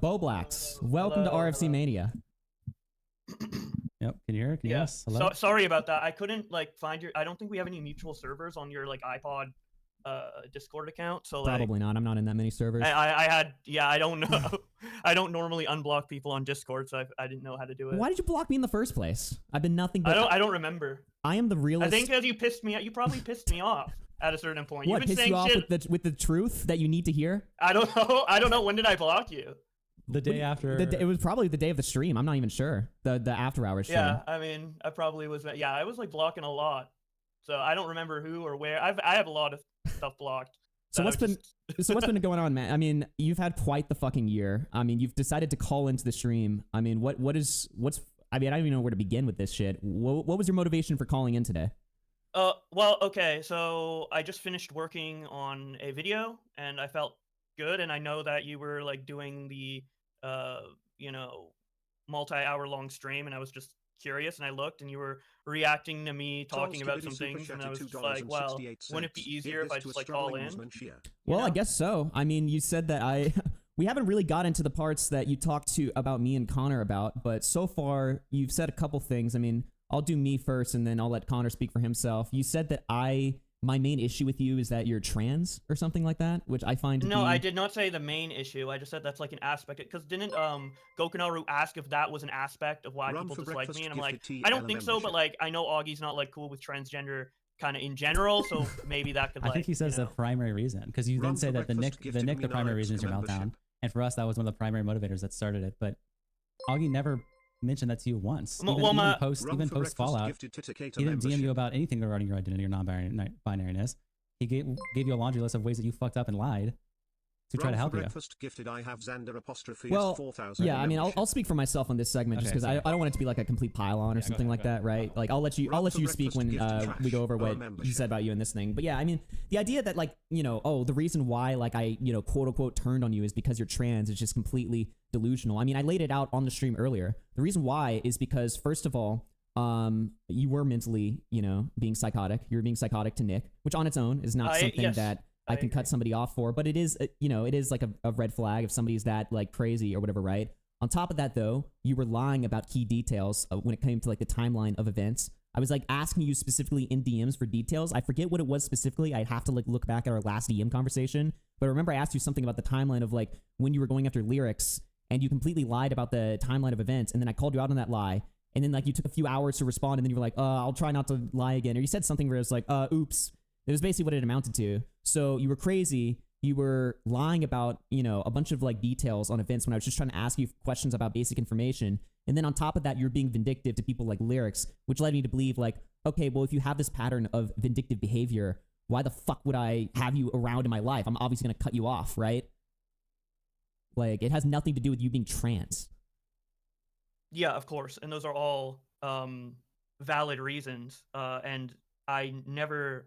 Bowblax. Welcome to RFC Mania. Yep. Can you hear? Can you hear us? Hello? Sorry about that. I couldn't like find your. I don't think we have any mutual servers on your like iPod Discord account. So like, Probably not. I'm not in that many servers. I had. Yeah, I don't know. I don't normally unblock people on Discord, so I didn't know how to do it. Why did you block me in the first place? I've been nothing but. I don't remember. I am the realist. I think because you pissed me. You probably pissed me off at a certain point. What You've been pissed you off shit. with the truth that you need to hear? I don't know. I don't know. When did I block you? The day after. It was probably the day of the stream. I'm not even sure. The after hours stream. Yeah, I mean, I probably was. Yeah, I was like blocking a lot, so I don't remember who or where. I have a lot of stuff blocked. So what's been going on, man? I mean, you've had quite the fucking year. I mean, you've decided to call into the stream. I mean, what's? I mean, I don't even know where to begin with this shit. What was your motivation for calling in today? Well, okay, so I just finished working on a video, and I felt good, and I know that you were like doing the you know, multi-hour long stream, and I was just curious, and I looked, and you were reacting to me talking about some things, and I was just like, well, wouldn't it be easier if I just like call in? Well, I guess so. I mean, you said that we haven't really got into the parts that you talked to about me and Connor about, but so far you've said a couple things. I mean, I'll do me first, and then I'll let Connor speak for himself. You said that my main issue with you is that you're trans or something like that, which I find No, I did not say the main issue. I just said that's like an aspect. Because didn't Gokunaru ask if that was an aspect of why people dislike me? And I'm like, I don't think so, but like, I know Augie's not like cool with transgender kind of in general, so maybe that could like, I think he says the primary reason, because you then say that the primary reason is your meltdown. And for us, that was one of the primary motivators that started it. But Augie never mentioned that to you once. Even post Fallout, he didn't DM you about anything regarding your identity or non-binariness. He gave you a laundry list of ways that you fucked up and lied to try to help you. Well, yeah, I mean, I'll speak for myself on this segment just because I don't want it to be like a complete pile-on or something like that, right? Like I'll let you speak when we go over what he said about you in this thing. But yeah, I mean, the idea that like, you know, oh, the reason why like I, you know, quote unquote turned on you is because you're trans is just completely delusional. I mean, I laid it out on the stream earlier. The reason why is because first of all, you were mentally, you know, being psychotic. You were being psychotic to Nick, which on its own is not something that I can cut somebody off for, but it is, you know, it is like a red flag if somebody's that like crazy or whatever, right? On top of that, though, you were lying about key details when it came to like the timeline of events. I was like asking you specifically in DMs for details. I forget what it was specifically. I'd have to like look back at our last DM conversation, but I remember I asked you something about the timeline of like when you were going after lyrics, and you completely lied about the timeline of events, and then I called you out on that lie. And then like you took a few hours to respond, and then you were like, I'll try not to lie again. Or you said something where it was like, oops. It was basically what it amounted to. So you were crazy. You were lying about, you know, a bunch of like details on events when I was just trying to ask you questions about basic information. And then on top of that, you're being vindictive to people like Lyrics, which led me to believe like, okay, well, if you have this pattern of vindictive behavior, why the fuck would I have you around in my life? I'm obviously going to cut you off, right? Like, it has nothing to do with you being trans. Yeah, of course. And those are all valid reasons. And I never...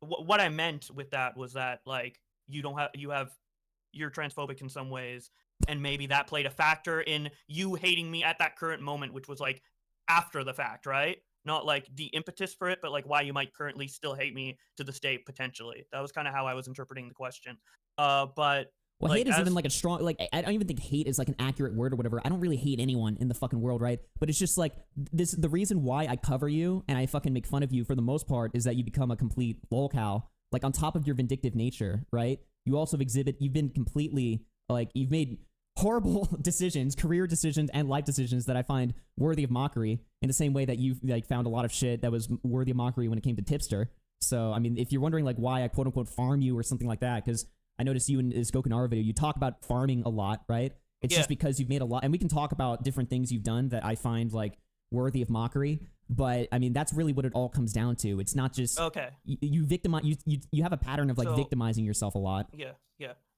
What I meant with that was that like you're transphobic in some ways, and maybe that played a factor in you hating me at that current moment, which was like after the fact, right? Not like the impetus for it, but like why you might currently still hate me to this day potentially. That was kind of how I was interpreting the question. But well, like, hate is even like a strong, like, I don't even think hate is like an accurate word or whatever. I don't really hate anyone in the fucking world, right? But it's just like the reason why I cover you and I fucking make fun of you for the most part is that you become a complete lolcow. Like on top of your vindictive nature, right? You also you've been completely, like, you've made horrible decisions, career decisions and life decisions that I find worthy of mockery in the same way that you've like found a lot of shit that was worthy of mockery when it came to Tipster. So, I mean, if you're wondering like why I quote unquote farm you or something like that, because I noticed you in this Gokunaru video, you talk about farming a lot, right? It's just because you've made a lot, and we can talk about different things you've done that I find like worthy of mockery. But I mean, that's really what it all comes down to. It's not just you victimize. You have a pattern of like victimizing yourself a lot. Yeah.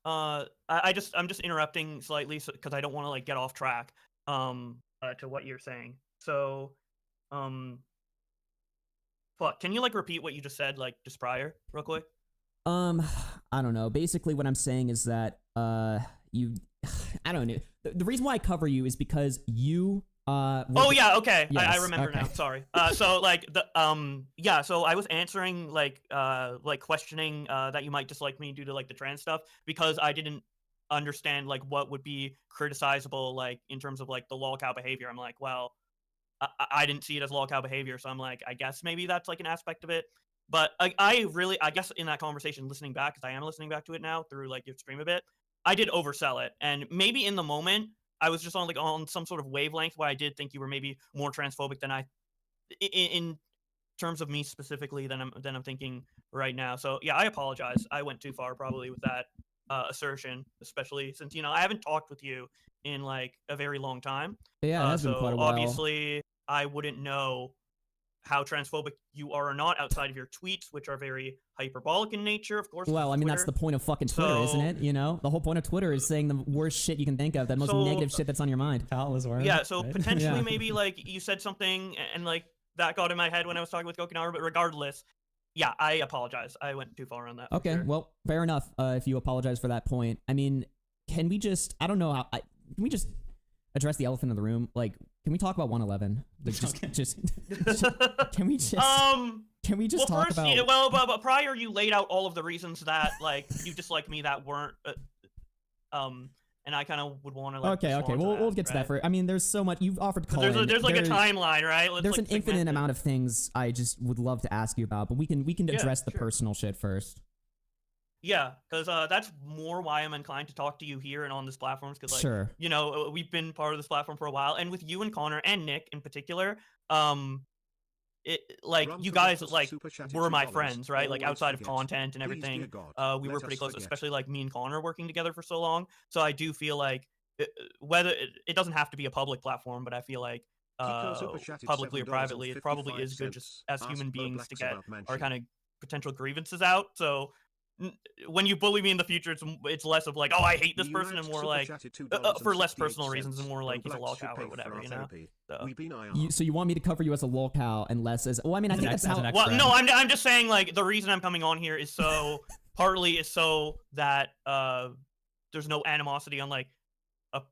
I'm just interrupting slightly because I don't want to like get off track to what you're saying. So, fuck. Can you like repeat what you just said like just prior, real quick? I don't know. Basically, what I'm saying is that I don't know. The reason why I cover you is because you okay. Yes, I remember now. Sorry. So like so I was answering like questioning that you might dislike me due to like the trans stuff because I didn't understand like what would be criticizable, like in terms of like the lolcow behavior. I'm like, well, I didn't see it as lolcow behavior, so I'm like, I guess maybe that's like an aspect of it. But I guess in that conversation, listening back, because I am listening back to it now through like your stream a bit, I did oversell it, and maybe in the moment I was just on some sort of wavelength where I did think you were maybe more transphobic than in terms of me specifically than I'm thinking right now. So yeah, I apologize. I went too far probably with that assertion, especially since I haven't talked with you in like a very long time. Yeah, it has been quite a while. Obviously, I wouldn't know how transphobic you are or not outside of your tweets, which are very hyperbolic in nature, of course. Well, I mean, that's the point of fucking Twitter, isn't it? The whole point of Twitter is saying the worst shit you can think of, that most negative shit that's on your mind. Yeah, so potentially maybe like you said something and like that got in my head when I was talking with Gokinawa, but regardless, yeah, I apologize. I went too far on that. Okay, well, fair enough. If you apologize for that point, I mean, can we just? I don't know how. Can we just address the elephant in the room? Like, can we talk about 111? Can we just? Can we just talk about? Well, but prior, you laid out all of the reasons that like you dislike me that weren't. And I kind of would want to like. Okay. We'll get to that for. I mean, there's so much you've offered. There's like a timeline, right? There's an infinite amount of things I just would love to ask you about, but we can address the personal shit first. Yeah, because that's more why I'm inclined to talk to you here and on this platform. Because like, sure, we've been part of this platform for a while, and with you and Connor and Nick in particular, you guys like were my friends, right? Like outside of content and everything, we were pretty close, especially like me and Connor working together for so long. So I do feel like whether it doesn't have to be a public platform, but I feel like publicly or privately, it probably is good just as human beings to get our kind of potential grievances out. So when you bully me in the future, it's less of like, oh, I hate this person, and more like for less personal reasons, and more like he's a lolcow or whatever, So you want me to cover you as a lolcow and less as? Well, I mean, I think that's how. Well, no, I'm just saying like the reason I'm coming on here is so partly is so that there's no animosity on like a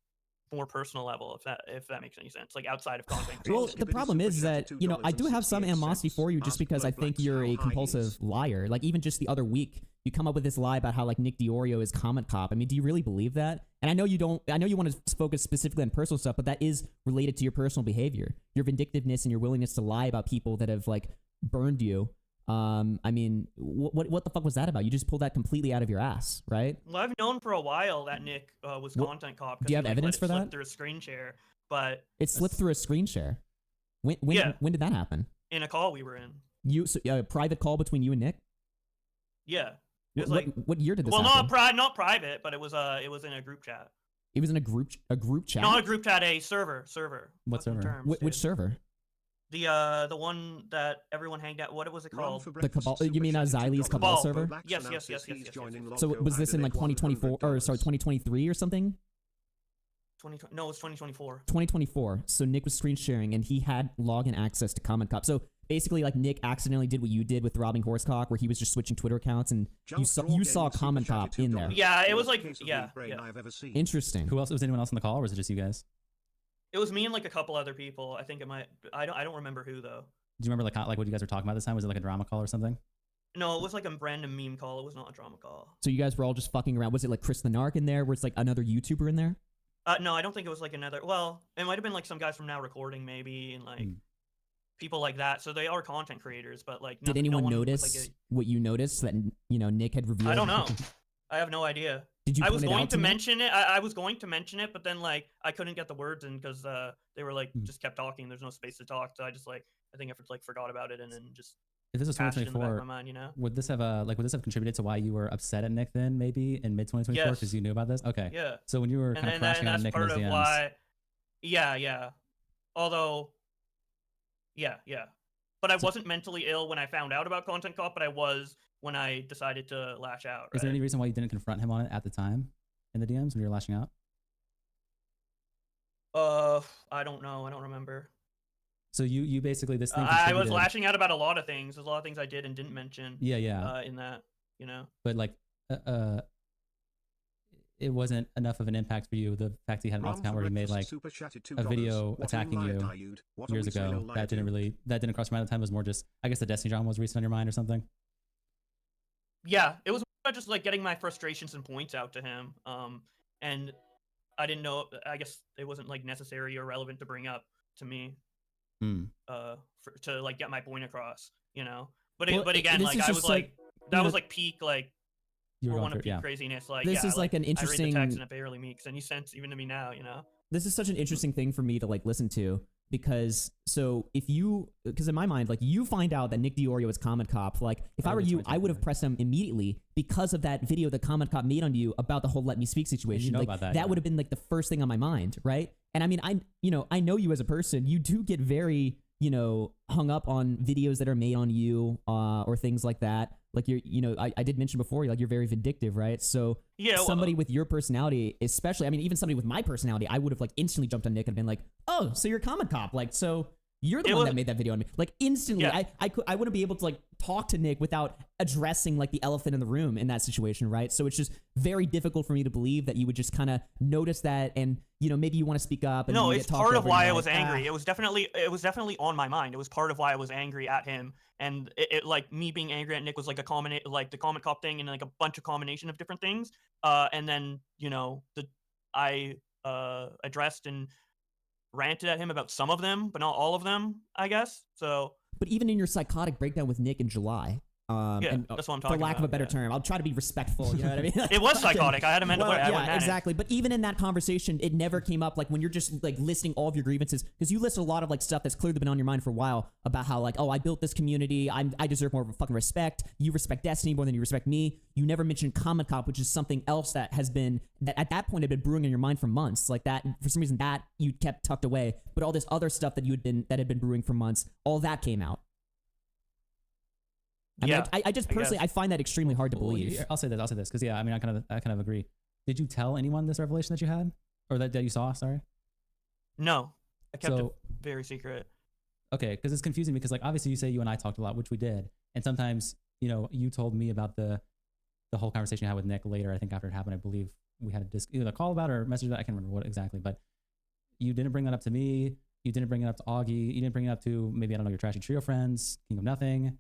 more personal level, if that makes any sense, like outside of content. Well, the problem is that I do have some animosity for you just because I think you're a compulsive liar. Like even just the other week, you come up with this lie about how like Nick Diorio is comment cop. I mean, do you really believe that? And I know you don't. I know you want to focus specifically on personal stuff, but that is related to your personal behavior, your vindictiveness, and your willingness to lie about people that have like burned you. I mean, what the fuck was that about? You just pulled that completely out of your ass, right? Well, I've known for a while that Nick was content cop. Do you have evidence for that? Through a screen share, but it slipped through a screen share. When did that happen? In a call we were in. A private call between you and Nick? Yeah. What year did this happen? Well, not private, but it was in a group chat. It was in a group chat? Not a group chat, a server. What server? Which server? The one that everyone hanged out. What was it called? The Cabal. You mean Xylee's Cabal server? Yes. So was this in like 2024 or sorry 2023 or something? No, it's 2024. 2024. So Nick was screen sharing and he had login access to Comment Cop. So basically, like Nick accidentally did what you did with robbing Horsecock, where he was just switching Twitter accounts, and you saw Comment Cop in there. Yeah, it was like Interesting. Who else? Was anyone else on the call, or was it just you guys? It was me and like a couple other people. I think it might. I don't remember who though. Do you remember like what you guys were talking about this time? Was it like a drama call or something? No, it was like a random meme call. It was not a drama call. So you guys were all just fucking around. Was it like Chris the Narc in there? Was like another YouTuber in there? No, I don't think it was like another. Well, it might have been like some guys from Now Recording maybe, and like people like that. So they are content creators, but like. Did anyone notice what you noticed that Nick had revealed? I don't know. I have no idea. Did you? I was going to mention it. I was going to mention it, but then like I couldn't get the words in because they were like just kept talking. There's no space to talk, so I just like I think I like forgot about it and then just. If this was 2024, mind, would this have contributed to why you were upset at Nick then maybe in mid 2024 because you knew about this? Okay. Yeah. So when you were kind of crashing on Nick in his DMs. Why, yeah. Although, yeah. But I wasn't mentally ill when I found out about Content Cop, but I was when I decided to lash out. Right? Is there any reason why you didn't confront him on it at the time in the DMs when you were lashing out? I don't know. I don't remember. So you basically this thing. I was lashing out about a lot of things. There's a lot of things I did and didn't mention. Yeah. In that, But like, it wasn't enough of an impact for you. The fact that you had an account where you made like a video attacking you years ago. That didn't cross your mind at the time. It was more just, I guess, the Destiny drama was recent on your mind or something. Yeah, it was just like getting my frustrations and points out to him. and I didn't know. I guess it wasn't like necessary or relevant to bring up to me, to like get my point across, you know. But again, like I was like, that was like peak like. Or one of peak craziness. Like this is like an interesting. I read the text and it barely makes any sense even to me now, you know. This is such an interesting thing for me to like listen to, because because in my mind, like, you find out that Nick Diorio is Comment Cop, like, if I were you, I would have pressed him immediately because of that video that Comment Cop made on you about the whole Let Me Speak situation. You know like, about that, that would have been like the first thing on my mind, right? And I mean, I know you as a person. You do get very, hung up on videos that are made on you, or things like that. Like, I did mention before, like, you're very vindictive, right? So somebody with your personality, especially, I mean, even somebody with my personality, I would have like instantly jumped on Nick and been like, oh, so you're Comment Cop. Like, so you're the one that made that video on me. Like, instantly, I wouldn't be able to like talk to Nick without addressing like the elephant in the room in that situation, right? So it's just very difficult for me to believe that you would just kind of notice that, and maybe you want to speak up. And no, it's part of why I was angry. It was definitely on my mind. It was part of why I was angry at him, and it like me being angry at Nick was like the Comment Cop thing and like a bunch of combination of different things. And then I addressed and ranted at him about some of them, but not all of them, I guess. So, but even in your psychotic breakdown with Nick in July, and that's what I'm talking about. For lack of a better term, I'll try to be respectful. You know what I mean? It was psychotic. I had him exactly. But even in that conversation, it never came up. Like, when you're just like listing all of your grievances, because you list a lot of like stuff that's clearly been on your mind for a while about how like, oh, I built this community. I deserve more of a fucking respect. You respect Destiny more than you respect me. You never mentioned Comment Cop, which is something else that has been that at that point had been brewing in your mind for months. Like that, for some reason, that you kept tucked away. But all this other stuff that had been brewing for months, all that came out. I mean, I just personally, I find that extremely hard to believe. I'll say this, because I mean, I kind of agree. Did you tell anyone this revelation that you had, or that you saw? Sorry. No, I kept it very secret. Okay, because it's confusing, because like obviously you say you and I talked a lot, which we did, and sometimes you told me about the whole conversation you had with Nick later. I think after it happened, I believe we had either a call about it or a message about it. I can't remember what exactly, but you didn't bring that up to me. You didn't bring it up to Augie. You didn't bring it up to maybe, I don't know, your Trashy Trio friends, King of Nothing.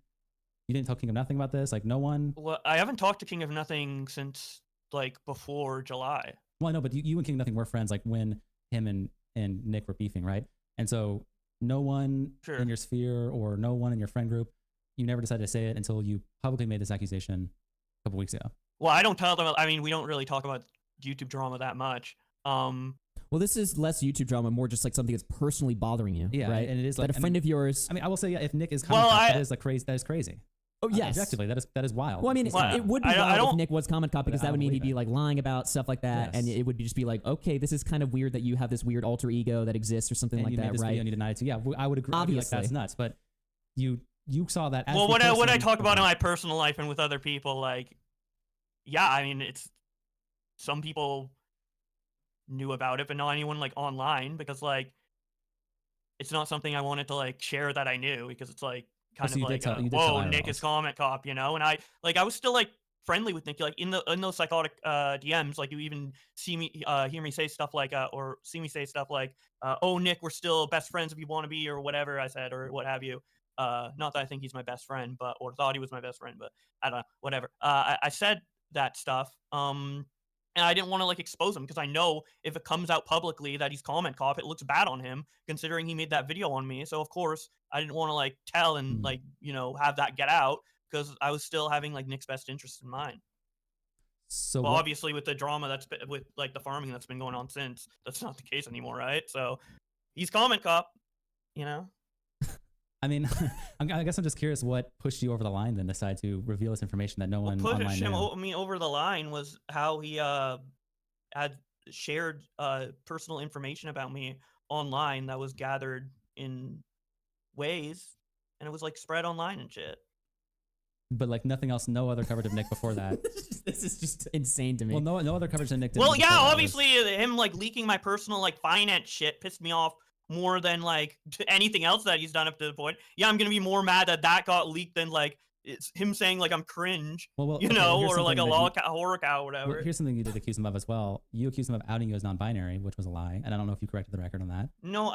You didn't tell King of Nothing about this? Like, no one? Well, I haven't talked to King of Nothing since, like, before July. Well, I know, but you and King of Nothing were friends, like, when him and Nick were beefing, right? And so no one in your sphere or no one in your friend group, you never decided to say it until you publicly made this accusation a couple weeks ago. Well, I don't tell them. I mean, we don't really talk about YouTube drama that much. Well, this is less YouTube drama, more just like something that's personally bothering you, right? And it is like that a friend of yours. I mean, I will say, if Nick is Comment Cop, that is like crazy. That is crazy. Oh yes, objectively, that is wild. Well, I mean, it would be wild if Nick was Comment Cop, because that would mean he'd be like lying about stuff like that, and it would just be like, okay, this is kind of weird that you have this weird alter ego that exists or something like that, right? Video and you denied it too. Yeah, I would agree. Obviously, like, that's nuts. But you saw that. As what I talk about in my personal life and with other people, like, yeah, I mean, it's some people knew about it, but not anyone like online, because like it's not something I wanted to like share that I knew, because it's like kind of like whoa, Nick is Comment Cop, and I was still like friendly with Nick, like in those psychotic DMs, like you even see me hear me say stuff like or see me say stuff like oh, Nick, we're still best friends if you want to be, or whatever I said, or what have you. Not that I think he's my best friend, but or thought he was my best friend, but I don't know, whatever. I said that stuff, and I didn't want to like expose him, because I know if it comes out publicly that he's Comment Cop, it looks bad on him, considering he made that video on me. So of course I didn't want to like tell and like have that get out, because I was still having like Nick's best interest in mind. So obviously with the drama that's been, with like the farming that's been going on since, that's not the case anymore, right? So he's Comment Cop, I mean, I guess I'm just curious what pushed you over the line then, decide to reveal this information that no one online knew. I mean, over the line was how he had shared personal information about me online that was gathered in ways, and it was like spread online and shit. But like nothing else, no other coverage of Nick before that. This is just insane to me. Well, no other coverage of Nick. Well, yeah, obviously him like leaking my personal like finance shit pissed me off more than like anything else that he's done up to the point. Yeah, I'm gonna be more mad that got leaked than like it's him saying like I'm cringe, or like a horror cow or whatever. Well, here's something you did accuse him of as well. You accused him of outing you as non-binary, which was a lie, and I don't know if you corrected the record on that. No,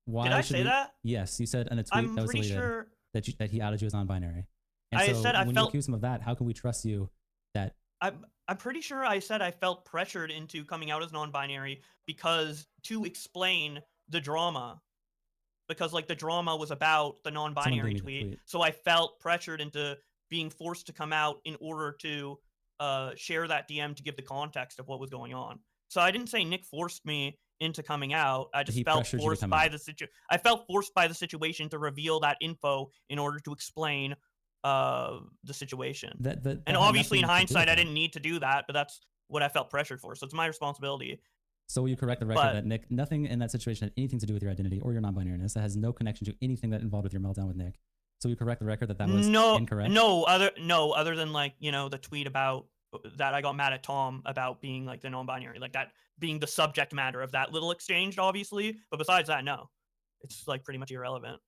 why did I say that? Yes, you said in a tweet that was deleted sure that he outed you as non-binary. And I said I when felt you accuse him of that, how can we trust you that I'm pretty sure I said I felt pressured into coming out as non-binary because to explain the drama. Because like the drama was about the non-binary tweet. So I felt pressured into being forced to come out in order to share that DM to give the context of what was going on. So I didn't say Nick forced me into coming out. I just felt forced by I felt forced by the situation to reveal that info in order to explain the situation. And obviously in hindsight I didn't need to do that, but that's what I felt pressured for. So it's my responsibility. So will you correct the record that Nick, nothing in that situation had anything to do with your identity or your non-binariness? That has no connection to anything that involved with your meltdown with Nick. So you correct the record that was incorrect? Other than like, the tweet about that I got mad at Tom about being like the non-binary, like that being the subject matter of that little exchange, obviously. But besides that, no. It's like pretty much irrelevant.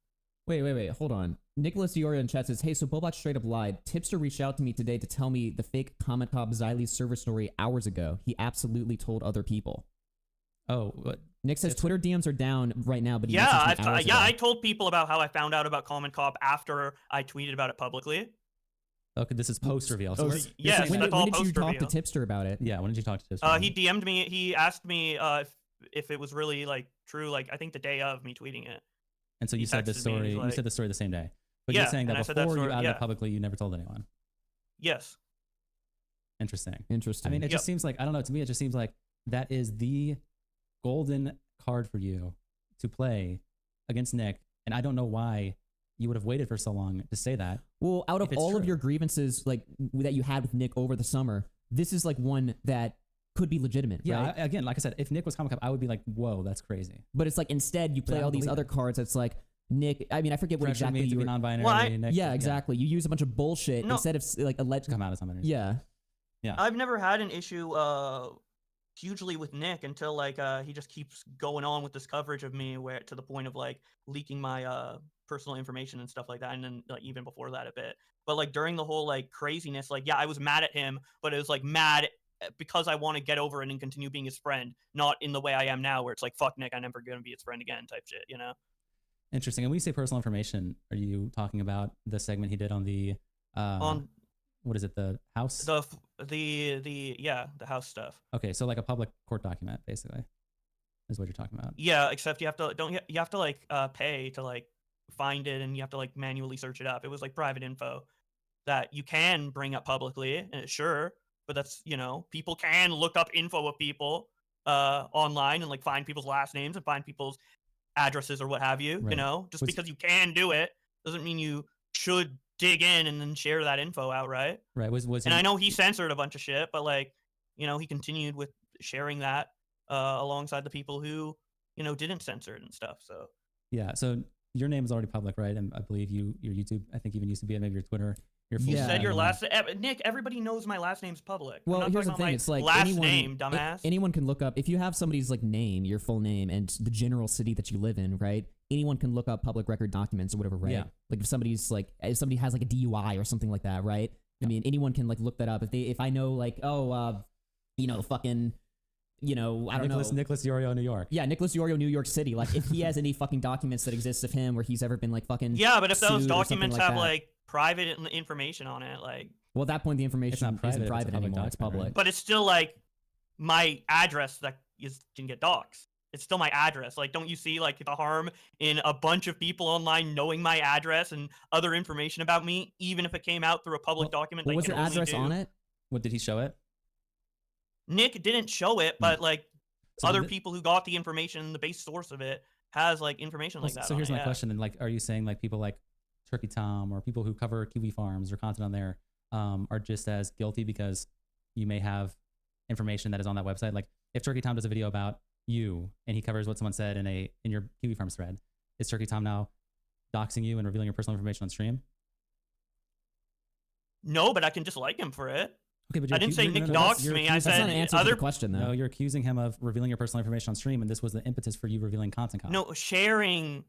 Wait, hold on. Nicholas Diorio in chat says, hey, so Bowblax straight up lied. Tipster reached out to me today to tell me the fake Comet Cop Xylee server story hours ago. He absolutely told other people. Oh, what? Nick says Twitter DMs are down right now, but I told people about how I found out about Common Cop after I tweeted about it publicly. Okay, this is post reveal. So when did you talk to Tipster about it? Yeah, when did you talk to Tipster? He DM'd me. He asked me if it was really like true. Like I think the day of me tweeting it. And so you said this story. You said the story the same day. But you're saying that before you outed it publicly, you never told anyone. Yes. Interesting. Interesting. I mean, it just seems like, I don't know. To me, it just seems like that is the golden card for you to play against Nick, and I don't know why you would have waited for so long to say that. Well, out of all of your grievances like that you had with Nick over the summer, this is like one that could be legitimate. Yeah, right? Again, like I said, if Nick was Comic Cup, I would be like, whoa, that's crazy. But it's like instead you play all these other cards that's like Nick. I mean, I forget what exactly you were. Non-binary. Nick, exactly. You use a bunch of bullshit instead of like alleged come out as something. Yeah. I've never had an issue hugely with Nick until like he just keeps going on with this coverage of me where to the point of like leaking my personal information and stuff like that, and then like even before that a bit. But like during the whole like craziness, like I was mad at him, but it was like mad because I want to get over it and continue being his friend, not in the way I am now where it's like fuck Nick, I'm never gonna be his friend again type shit, Interesting. And when you say personal information, are you talking about the segment he did on the on what is it, the house? The house stuff. Okay, so like a public court document, basically, is what you're talking about. Yeah, except you have to like pay to like find it, and you have to like manually search it up. It was like private info that you can bring up publicly, and sure, but that's people can look up info of people online and like find people's last names and find people's addresses or what have you. Right. Just because you can do it doesn't mean you should dig in and then share that info out, right? Right. And I know he censored a bunch of shit, but like, he continued with sharing that alongside the people who, didn't censor it and stuff. So yeah. So your name is already public, right? And I believe your YouTube, I think even used to be, maybe your Twitter. You said your last Nick. Everybody knows my last name's public. Well, here's the thing: it's like last name, dumbass. Anyone can look up if you have somebody's like name, your full name, and the general city that you live in, right? Anyone can look up public record documents or whatever, right? Yeah. Like if somebody has like a DUI or something like that, right? Yeah. I mean, anyone can like look that up. If I know like fucking. I don't know. Nicholas Diorio, New York. Yeah, Nicholas Diorio, New York City. Like, if he has any fucking documents that exist of him where he's ever been like fucking. Yeah, but if those documents have like private information on it, like. Well, at that point, the information isn't private anymore. It's public. But it's still like my address that can get doxxed. It's still my address. Like, don't you see like the harm in a bunch of people online knowing my address and other information about me, even if it came out through a public document? What was your address on it? What did he show it? Nick didn't show it, but like other people who got the information, the base source of it has like information like that. So here's my question: then, like, are you saying like people like Turkey Tom or people who cover kiwi farms or content on there are just as guilty because you may have information that is on that website? Like, if Turkey Tom does a video about you and he covers what someone said in your kiwi farms thread, is Turkey Tom now doxing you and revealing your personal information on stream? No, but I can dislike him for it. Okay, but I didn't say Nick doxed me. I said that's not an answer to the question, though. No, you're accusing him of revealing your personal information on stream, and this was the impetus for you revealing content. No, sharing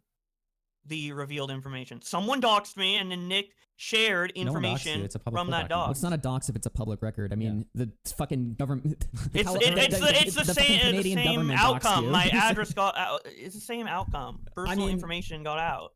the revealed information. Someone doxed me, and then Nick shared information from that dox. Well, it's not a dox if it's a public record. I mean, the fucking government. It's the same outcome. My address got out. It's the same outcome. Personal information got out.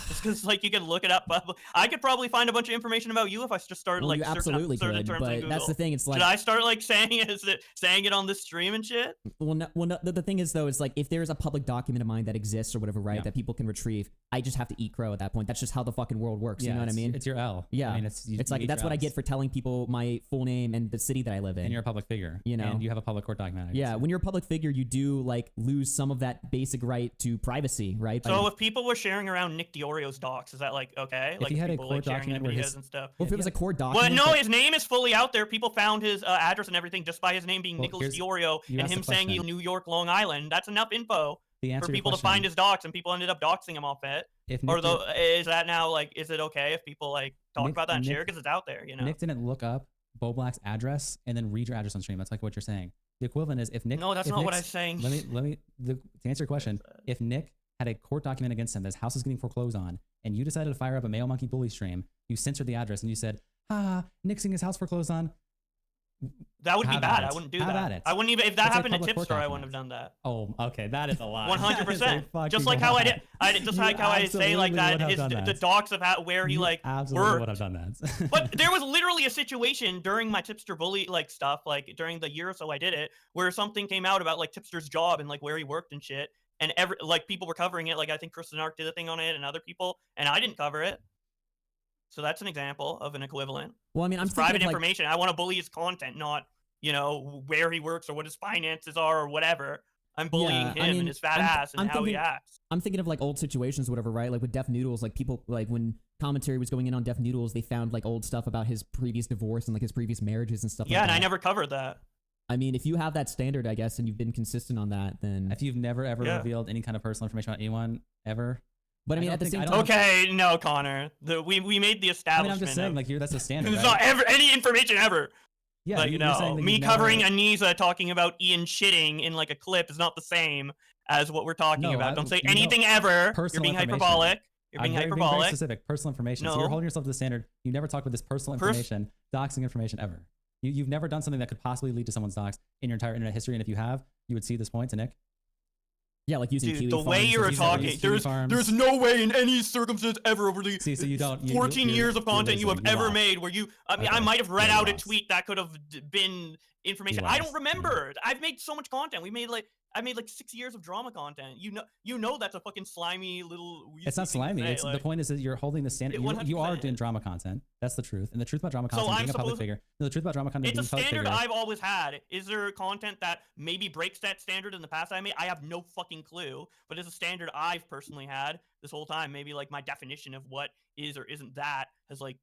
Just because like you can look it up. I could probably find a bunch of information about you if I just started like you absolutely certain could, terms but in Google. that's the thing. It's like, should I start like saying it on this stream and shit? Well, the thing is though, is like if there's a public document of mine that exists or whatever, right, that people can retrieve, I just have to eat crow at that point. That's just how the fucking world works. You know what I mean? It's your L. Yeah, I mean, it's like that's what I get for telling people my full name and the city that I live in. And you're a public figure. You know, and you have a public court document. Yeah, when you're a public figure, you do like lose some of that basic right to privacy, right? So if people were sharing around Nick Diorio's docs, is that like okay? If like he had people, a court document where and stuff. Well, if it was a court document. Well, no, his name is fully out there. People found his address and everything just by his name being Nicholas Diorio and him saying he's New York, Long Island. That's enough info for people to find his docs, and people ended up doxing him off it. Is that now like, is it okay if people like talk about that and share because it's out there? You know, Nick didn't look up Bowblax address and then read your address on stream. That's like what you're saying. The equivalent is if Nick. No, that's not what I'm saying. Let me to answer your question. If Nick had a court document against him that his house is getting foreclosed on, and you decided to fire up a Male Monkey Bully stream, you censored the address and you said, Nick's getting his house foreclosed on. That would be bad. I wouldn't do that. I wouldn't even, if that happened to Tipster, I wouldn't have done that. Oh, okay, that is a lie. 100%. Just like how just like how I say like that, the docs of where he like absolutely would have done that. But there was literally a situation during my Tipster Bully like stuff, like during the year or so I did it, where something came out about like Tipster's job and like where he worked and shit, and like people were covering it. Like I think Kristen Ark did a thing on it and other people, and I didn't cover it. So that's an example of an equivalent. Well, I mean, I'm private information. I want to bully his content, not, you know, where he works or what his finances are or whatever. I'm bullying him and his fat ass and how he acts. I'm thinking of like old situations, or whatever, right? Like with Def Noodles, like people, like when commentary was going in on Def Noodles, they found like old stuff about his previous divorce and like his previous marriages and stuff like that. Yeah, and I never covered that. I mean, if you have that standard, I guess, and you've been consistent on that, then... If you've never, ever revealed any kind of personal information about anyone, ever... But I mean, at the same time... Okay, no, Connor. We made the establishment. I mean, I'm just saying, like, that's a standard, There's not any information ever. Yeah, but, you know, me covering Anisa talking about Ian shitting in, like, a clip is not the same as what we're talking about. Don't say anything ever. You're being hyperbolic. You're being hyperbolic. Being very specific. Personal information. So you're holding yourself to the standard. You never talk about this personal information, doxing information ever. You've never done something that could possibly lead to someone's dox in your entire internet history, and if you have, you would see this point to Nick. Yeah, like using Kiwi the way you're talking, there's no way in any circumstance ever over the 14 years of content you have ever made where you, I mean, I might have read out a tweet that could have been information. I don't remember. I've made so much content. I made like 6 years of drama content. You know that's a fucking slimy little. It's not slimy. It's the point is that you're holding the standard. You are doing drama content. That's the truth. And the truth about drama content being a public figure. No, the truth about drama content. It's a standard I've always had. Is there content that maybe breaks that standard in the past I made? I have no fucking clue. But it's a standard I've personally had this whole time. Maybe like my definition of what is or isn't that has like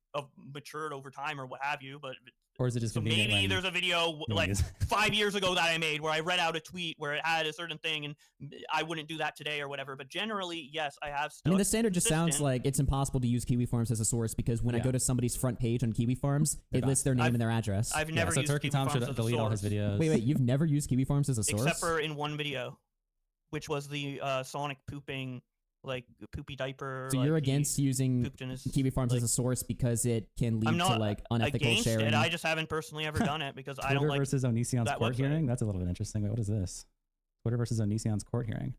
matured over time or what have you. But or is it just maybe there's a video like 5 years ago that I made where I read out a tweet where it had a certain thing and I wouldn't do that today or whatever. But generally, yes, I have. I mean, the standard just sounds like it's impossible to use Kiwi Farms as a source because when I go to somebody's front page on Kiwi Farms, it lists their name and their address. I've never used Turkey Kiwi Tom Farms should delete all his videos. Wait, you've never used Kiwi Farms as a source? Except for in one video, which was the Sonic pooping, like poopy diaper. So you're against using Kiwi Farms as a source because it can lead to like unethical sharing. It. I just haven't personally ever done it because I don't like. Twitter versus Onision's court hearing. That's a little bit interesting. Wait, what is this? Twitter versus Onision's court hearing.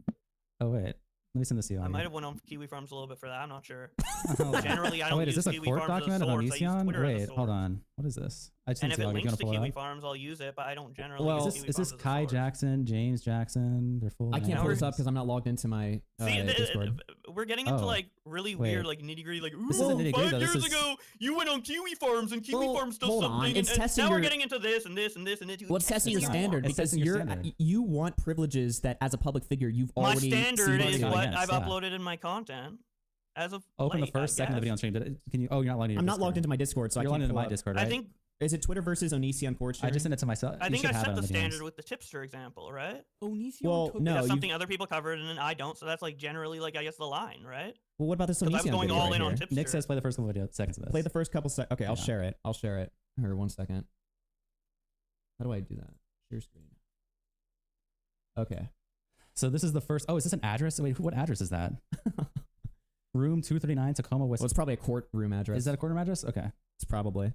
Oh wait, let me send this to you. I might have went on Kiwi Farms a little bit for that. I'm not sure. Generally, I don't. Wait, is this a Kiwi court Farms document of Onision? Wait, hold on. What is this? I just and if it links to Kiwi up? Farms, I'll use it, but I don't generally. Well, is this Kai Jackson, James Jackson? They're full. I can't pull this up because I'm not logged into my Discord. We're getting into like really weird, like nitty gritty. Like, this isn't nitty gritty. 5 years ago, you went on Kiwi Farms and Kiwi Farms does something. And now we're getting into this and this and this and this. Well, it's testing your standard because you want privileges that as a public figure you've already. My standard is what I've uploaded in my content. As of open the first second of the video on stream. Can you? Oh, you're not logged in. I'm not logged into my Discord, so I can't. You're logged into my Discord, right? I think. Is it Twitter versus Onision court sharing? I just sent it to myself. I think I set the standard with the tipster example, right? Onision. Well, no, that's something other people covered and I don't, so that's like generally like I guess the line, right? Well, what about this Onision video? I'm going all in on tipster. Nick says play the first couple of seconds of this. Play the first couple seconds. Okay, I'll share it. I'll share it. Here, 1 second. How do I do that? Share screen. Okay. So this is the first. Oh, is this an address? Wait, what address is that? Room 239, Tacoma, West. Well, it's probably a courtroom address. Is that a courtroom address? Okay. It's probably.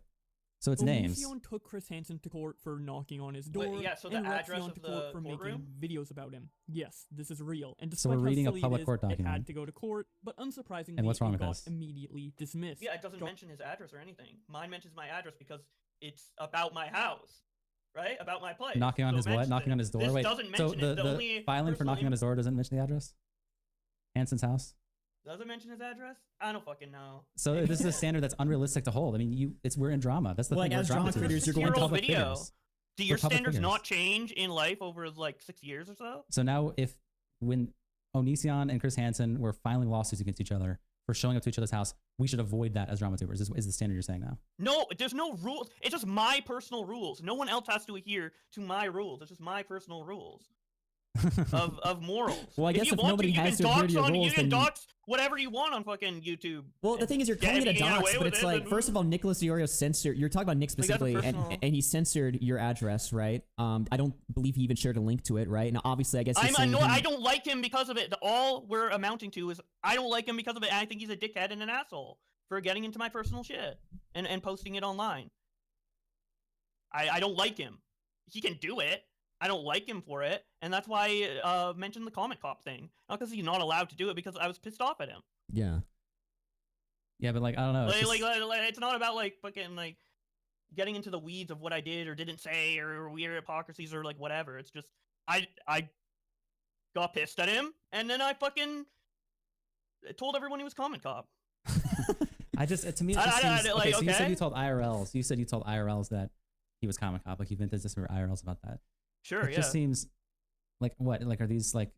So it's names. Onision took Chris Hansen to court for knocking on his door. Wait, yeah, so the and address Repzion of to the court for courtroom? making videos about him. Yes, this is real. And So despite we're reading how a silly public it is, court it document. had to go to court, but unsurprisingly, And what's wrong it with got this? immediately dismissed. Yeah, it doesn't mention his address or anything. Mine mentions my address because it's about my house, right? About my place. Knocking on So his it what? mentions Knocking it. on his door? This Wait, doesn't so mention the, it. The only filing for knocking on his door doesn't mention the address? Hansen's house? Does it mention his address? I don't fucking know. So this is a standard that's unrealistic to hold. I mean, we're in drama. That's the Well, thing. like, as drama creators, you're going to public video. figures. Do your We're public standards figures. not change in life over like 6 years or so? So now when Onision and Chris Hansen were filing lawsuits against each other for showing up to each other's house, we should avoid that as drama tubers, is the standard you're saying now. No, there's no rules. It's just my personal rules. No one else has to adhere to my rules. It's just my personal rules of morals. Well, I guess if you want nobody to, you has can to adhere dox to your on, rules, you can then... dox whatever you want on fucking YouTube. Well, the thing is, you're Yeah, calling it a you can get dox, away but with it's it, like, then- first of all, Nicholas Iorio censored. You're talking about Nick Like, that's a specifically, personal- and he censored your address, right? I don't believe he even shared a link to it, right? Now, obviously, I guess you're saying I don't like him because of it. All we're amounting to is I don't like him because of it. And I think he's a dickhead and an asshole for getting into my personal shit and posting it online. I don't like him. He can do it. I don't like him for it, and that's why I mentioned the comment cop thing. Not because he's not allowed to do it, because I was pissed off at him. Yeah. Yeah, but like, I don't know. It's, Like, it's not about like fucking like getting into the weeds of what I did or didn't say or weird hypocrisies or like whatever. It's just I got pissed at him, and then I fucking told everyone he was comment cop. I just, to me, it just seems, okay, so you said you told IRLs. You said you told IRLs that he was comment cop. Like, you've been to this for IRLs about that. Sure, It just seems like, what? Like, are these like?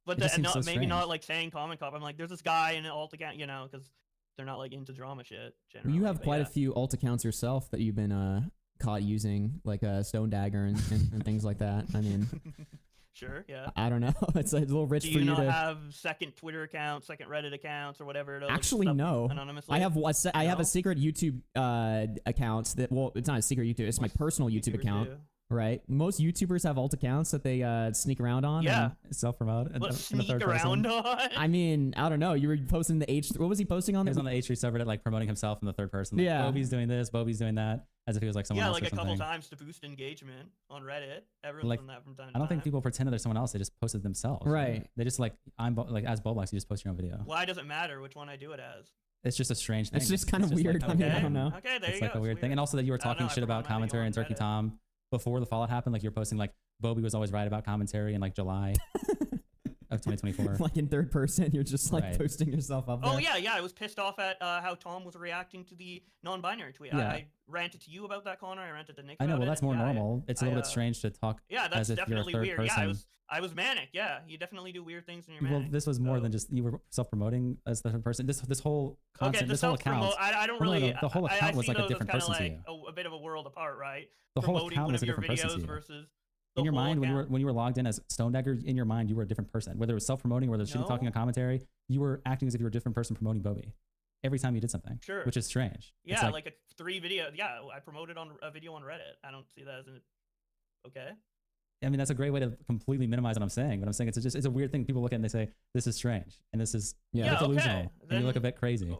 But it just seems so maybe strange. not like saying comment cop. I'm like, there's this guy in an alt account, you know, because they're not like into drama shit. Generally, You have but quite yeah. a few alt accounts yourself that you've been caught using, like Stone Dagger and things like that. I mean, Sure, yeah. I don't know. It's a little rich Do for you you not to have second Twitter accounts, second Reddit accounts, or whatever? To look actually stuff no. Anonymously? I have I have No? a secret YouTube account that, well, it's not a secret YouTube. It's my personal YouTube YouTubers account. do. Right. Most YouTubers have alt accounts that they sneak around on. Yeah. Self-promote. What, sneak around on? I mean, I don't know. You were posting the H. What was he posting on? He was on the H3 subreddit, like promoting himself in the third person. Like, Yeah. Bobby's doing this, Bobby's doing that, as if he was like someone Yeah, else like or a couple something. times to boost engagement on Reddit. Everyone's Like, done that from time to time. I don't think people pretend that they're someone else. They just posted themselves. Right. They just like, like as Bowblax, you just post your own video. Why does it matter which one I do it as? It's just a strange thing. It's just kind of weird. Like, I mean, I Okay. don't know. Okay, there It's you like go. a weird It's thing. And also that you were I don't talking know, I shit about promote my video commentary on and Turkey Reddit. Tom before the fallout happened. Like you're posting like Bobby was always right about commentary in like July of 2024. Like in third person, you're just like Right. posting yourself up there. Oh yeah, I was pissed off at how Tom was reacting to the non-binary tweet. Yeah. I ranted to you about that, Connor. I ranted to Nick. I know. about Well, it, that's and more yeah, normal. It's a little bit strange to talk. Yeah, that's as if you're a definitely third weird. person. Yeah, I was manic. Yeah, you definitely do weird things when you're Well, manic. this was more so- than just you were self-promoting as the third person. This whole Okay, concept, the this whole account. self-promote. I don't Well, no, really. the whole account I was see like a those as different kinda person to like a bit of a world apart, right? The whole Promoting account one was a of your different person to videos you. versus In your the whole mind, account. when you were logged in as Stone Dagger, in your mind you were a different person. Whether it was self-promoting, whether it was shitty talking No. on commentary, you were acting as if you were a different person promoting Bobby every time you did something. Sure. Which is strange. It's Yeah, like a 3 video. Yeah, I promoted on a video on Reddit. I don't see that as an okay. I mean, that's a great way to completely minimize what I'm saying. But I'm saying it's a weird thing. People look at it and they say this is strange and this is Yeah. it's okay. delusional, and you look a Then- bit crazy.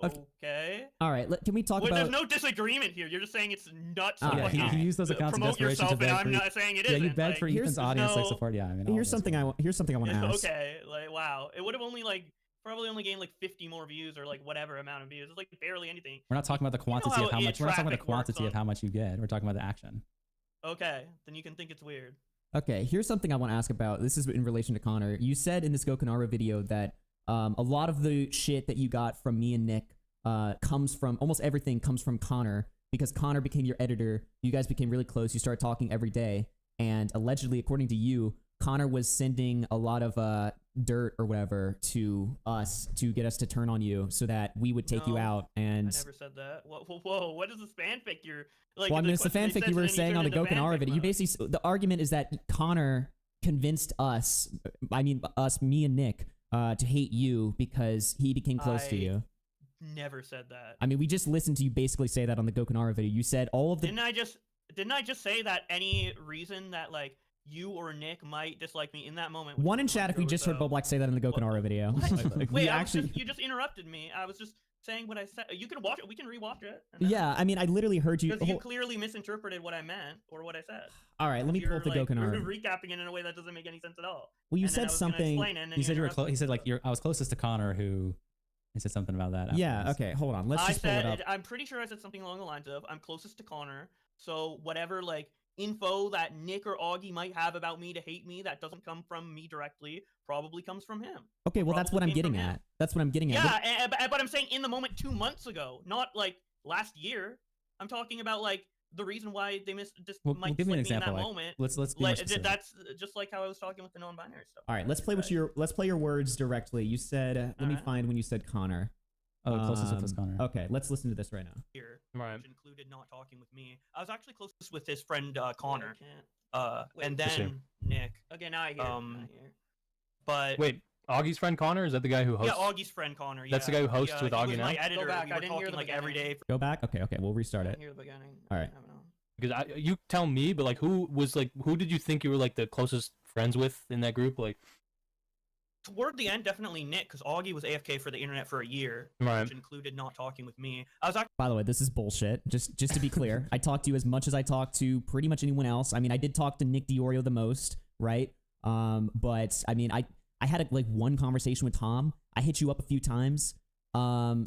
Okay. All right. Can we talk Well, about? there's no disagreement here. You're just saying it's nuts. Ah, to yeah, fucking he used those accounts in promote desperation to yourself, beg and for I'm not saying it Yeah, isn't. you begged like, for here's- Ethan's there's audience like no- support. Yeah, I mean, all Here's this something stuff. here's something I want to ask. Okay, like wow, it would have only like probably only gained like 50 more views or like whatever amount of views. It's like barely anything. We're not talking about the quantity how of how much. We're not talking about the traffic works quantity of on- how much you get. We're talking about the action. Okay, then you can think it's weird. Okay, here's something I want to ask about. This is in relation to Connor. You said in this Gokanara video that a lot of the shit that you got from me and Nick comes from, almost everything comes from Connor, because Connor became your editor. You guys became really close. You started talking every day. And allegedly, according to you, Connor was sending a lot of dirt or whatever to us to get us to turn on you so that we would take you No, out. I And never said that. Whoa, what is this fanfic you're like? well, I mean, the it's the question they fanfic you were said, and then saying on the turned into Gokanara fanfic video. You mode. basically, the argument is that Connor convinced us, I mean, us, me and Nick, to hate you because he became close to I you. Never said that. I mean, we just listened to you basically say that on the Gokanara video. You said all of the. Didn't I just say that any reason that like you or Nick might dislike me in that moment? One in chat if we just heard Bowblax say that in the Gokanara video. Like, we Wait, actually. you just interrupted me. I was just saying what I said. You can watch it. We can rewatch it. And Yeah, I mean, I literally heard you. Because you clearly misinterpreted what I meant or what I said. All right, let me pull up the Goken You're art. recapping it in a way that doesn't make any sense at all. Well, you And then I said was gonna something. explain it, and then He said you were interrupted. close. He said like I was closest to Connor, who he said something about that. Yeah. afterwards. Okay. Hold on. Let's just pull it up. I'm pretty sure I said something along the lines of, I'm closest to Connor, so whatever like info that Nick or Augie might have about me to hate me that doesn't come from me directly probably comes from him. Okay. Well, that's what I'm getting at. That's what I'm getting at. Yeah, but I'm saying in the moment 2 months ago, not like last year. I'm talking about like the reason why they Well, might give me an slip me in example. that Like, moment. let's be more Like, specific. that's just like how I was talking with the non-binary stuff. All right. Let's play your words directly. You said. Let me find when you said Connor. Oh, closest with was Connor. Okay. Let's listen to this right now. Here, Right. which included not talking with me. I was actually closest with his friend Connor, Wait, and for sure. then Nick. Okay, now I hear. But Wait, Augie's friend Connor, is that the guy who hosts? yeah, Augie's friend Connor. That's the yeah. guy who hosts He, with he Augie was now? my editor. Go back, We I were didn't hear talking the like every beginning. day. Go back. Okay. Okay. We'll restart I it. didn't hear the beginning. All right. I don't know. Because you tell me, but like, who did you think you were like the closest friends with in that group? Like, Toward the end, definitely Nick, because Augie was AFK for the internet for a year, Right. which included not talking with me. I was actually By the way, this is bullshit. Just to be clear, I talked to you as much as I talked to pretty much anyone else. I mean, I did talk to Nick DiOrio the most, right? But I mean, I had like one conversation with Tom. I hit you up a few times. So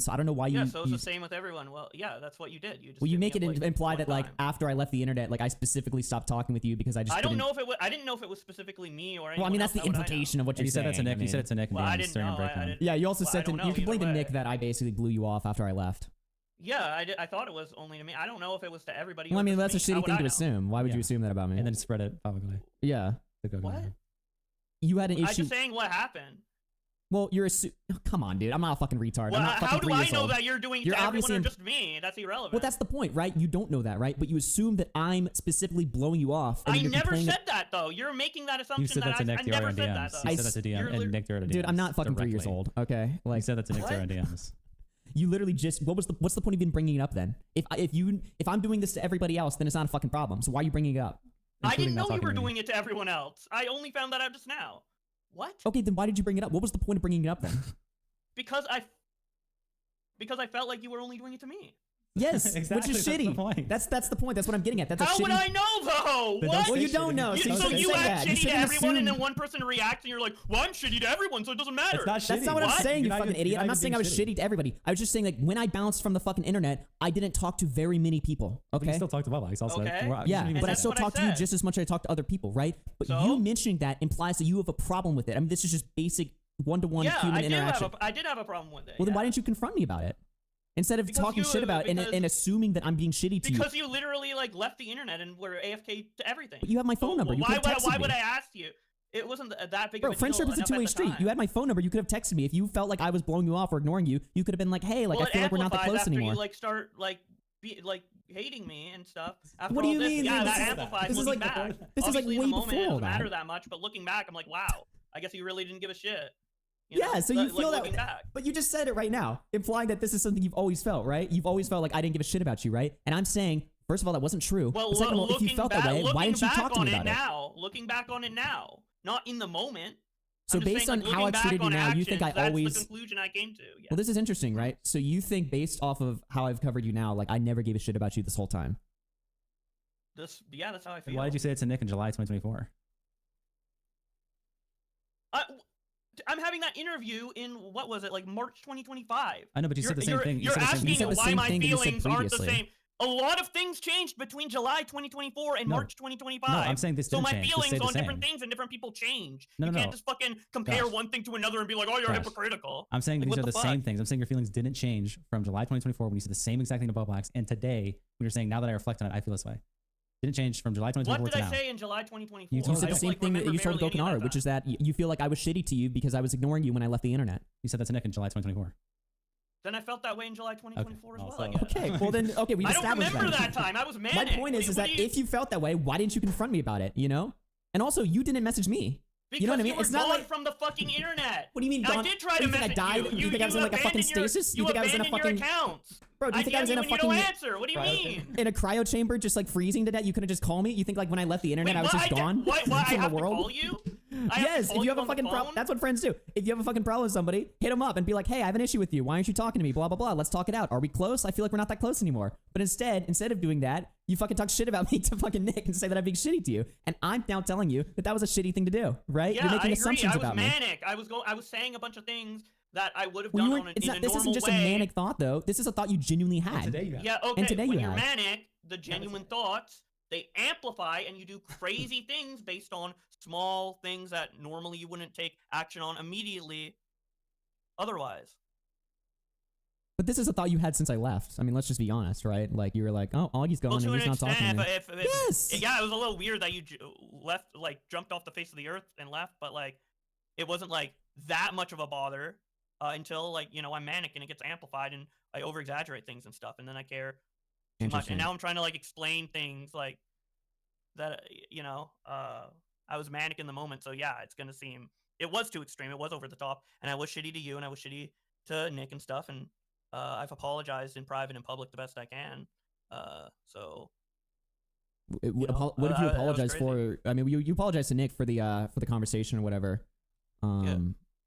I don't know why you. yeah, so it's the same with everyone. Well, yeah, that's what you did. You just Well, you hit me make it up, like, imply one that like time. after I left the internet, like I specifically stopped talking with you because I just. I don't didn't- know if it was. I didn't know if it was specifically me or anyone. Well, I mean, that's else. the How would I know? implication of what And you're you said saying. that to Nick. I mean, You said it to Nick Well, I and didn't during know. break I room. didn't- yeah, you also Well, I said don't know you either complained to way. Nick that I basically blew you off after I left. Yeah, I thought it was only to me. I don't know if it was to everybody. Well, I or mean, just that's a me. How shitty would thing I to know? assume. Why would Yeah. you assume that about me? And then spread it publicly. Yeah, The Goken What? art. you had an I'm issue. just saying what happened. Well, you're come on, dude. I'm not a fucking retard. Well, I'm not fucking how do 3 I years know old. that you're doing You're to everyone obviously or in- just me? That's irrelevant. Well, that's the point, right? You don't know that, right? But you assume that I'm specifically blowing you off. And I then you're never complaining said that though. You're making that assumption You said that to Nick I never DiOrio said in that DMs. though. You said that to DM You're and Nick DiOrio in DMs. Dude, I'm not fucking 3 years directly. old. Okay, You like said that to Nick What? DiOrio in DMs. you literally just what's the point of even bringing it up then? If I'm doing this to everybody else, then it's not a fucking problem. So why are you bringing it up? I didn't including not know you talking were to me. doing it to everyone else. I only found that out just now. What? Okay, then why did you bring it up? What was the point of bringing it up then? Because I felt like you were only doing it to me. Yes, Exactly, which is that's the shitty. point. That's the point. That's what I'm getting at. That's How a shitty. would I know though? Then What? don't Well, you say don't shitty. know. You- So So you you say act that. You shitty to shouldn't everyone, and assume- then one person reacts, and you're like, "Well, I'm shitty to everyone, so it doesn't matter." It's not That's not what I'm What? saying, you You're not fucking even- idiot. you're I'm not not saying I even was being shitty to everybody. I was just saying, like, when I bounced from the fucking internet, I didn't talk to very many people. But you Okay. still talk to Bowblax also. Okay. Well, you Yeah, shouldn't even but I say still what I talk to you said. just as much as I talk to other people, right? But So? you mentioning that implies that you have a problem with it. I mean, this is just basic one-to-one Yeah, human I did interaction. have a problem with it. Well, then yeah. why didn't you confront me about it? Instead of Because talking you- shit about it and because- assuming that I'm being shitty to you. Because you literally like left the internet and were AFK to everything. But you have my phone number. You why could have texted why me. would I ask you? It wasn't that big Bro, of a friendship deal is a enough at two-way the street. time. You had my phone number. You could have texted me. If you felt like I was blowing you off or ignoring you, you could have been like, hey, like, well, I feel like we're not that it amplifies close after anymore. You like start like hating me and stuff. After What do all you this, mean? Yeah, This that is- amplifies this is looking like- back. this is like Obviously, way in the moment, before it all doesn't that. matter that much, but looking back, I'm like, wow, I guess you really didn't give a shit. You Yeah, know? so you Like, feel that, looking back. but you just said it right now, implying that this is something you've always felt, right? You've always felt like I didn't give a shit about you, right? And I'm saying, first of all, that wasn't true. Well, Second of all, if you felt that way, why didn't you talk to me about it? now, looking back on it now, not in the moment. So I'm just based saying, on like, how looking I've back treated you on now, you think I actions, that's always? the conclusion I came to. Yeah. Well, this is interesting, right? So you think based off of how I've covered you now, like I never gave a shit about you this whole time. That's how I And feel. why did you say it to Nick in July 2024? I'm having that interview in what was it, like March 2025? I know, but you said the same thing. You You're said the same asking You said the why same my thing that you said feelings aren't the previously. same. A lot of things changed between July 2024 and No. March 2025. No, I'm saying this so didn't my change. This feelings stayed the on different same. things and different people change. No, you no, can't no. just fucking compare Gosh. one thing to another and be like, oh, you're Gosh. hypocritical. I'm saying Like, these what are the the same fuck? things. I'm saying your feelings didn't change from July 2024 when you said the same exact thing to Bowblax, and today when you're saying now that I reflect on it, I feel this way. Didn't change from July 2024 What to did I now. say in July 2024? You You said I the don't, same like, thing that remember you told barely any Goken of Art, that which is time. that you feel like I was shitty to you because I was ignoring you when I left the internet. You said that to Nick in July 2024. Then I felt that way in July 2024 well, as well. I so- guess. Okay, well then, okay, we've I don't established remember that time. I was My manic. point is What that do you- if you felt that way, why didn't you confront me about it? You know, and also you didn't message me. because you know what I mean? were It's not gone like- from the fucking internet. What do you mean? I gone? did try What, to you think I message died? you. You think I was in like a fucking abandoned your- stasis? You think I was in a abandoned fucking your accounts. bro? Do you think I was in a DM you and fucking you don't answer. What do you mean? in a cryo chamber, just like freezing to death? You couldn't just call me? You think like when I left the internet, Wait, I was what? just gone Why I from have the to world? call you? Yes, if you have a fucking problem, that's what friends do. If you have a fucking problem with somebody, hit them up and be like, hey, I have an issue with you. Why aren't you talking to me? Blah, blah, blah. Let's talk it out. Are we close? I feel like we're not that close anymore. But instead of doing that, you fucking talk shit about me to fucking Nick and say that I'm being shitty to you. And I'm now telling you that that was a shitty thing to do, right? Yeah, You're making I agree. assumptions about me. I was manic. I was saying a bunch of things that I would have done in a normal way. This isn't just a manic thought, though. This is a thought you genuinely had. And today you have. Yeah, okay. And today when you you're have. manic, the genuine thoughts, they amplify and you do crazy things based on small things that normally you wouldn't take action on immediately otherwise. But this is a thought you had since I left. I mean, let's just be honest, right? Like, you were like, oh, Augie's gone and he's not talking to me. Yes! Yeah, it was a little weird that you left, like, jumped off the face of the earth and left, but, like, it wasn't, like, that much of a bother until, like, you know, I'm manic and it gets amplified and I over-exaggerate things and stuff, and then I care too much. And now I'm trying to, like, explain things, like, that, you know, I was manic in the moment, so yeah, it's gonna seem, it was too extreme, it was over the top, and I was shitty to you, and I was shitty to Nick and stuff, and I've apologized in private and public the best I can, so... What did you apologize for? I mean, you apologized to Nick for the conversation or whatever. Yeah.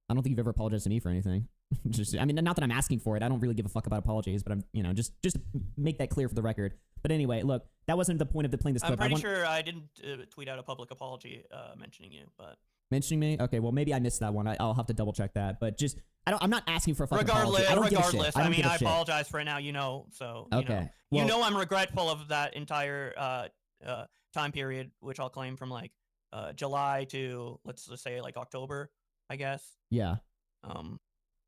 I don't think you've ever apologized to me for anything. Just, I mean, not that I'm asking for it. I don't really give a fuck about apologies, but I'm, you know, just make that clear for the record. But anyway, look, that wasn't the point of playing this clip. I'm pretty sure I didn't tweet out a public apology mentioning you, but mentioning me. Okay, well maybe I missed that one. I'll have to double check that. But just, I'm not asking for a fucking apology. Regardless, I mean, I apologize for it now. You know, so okay. You know, I'm regretful of that entire time period, which I'll claim from like July to let's just say like October, I guess. Yeah.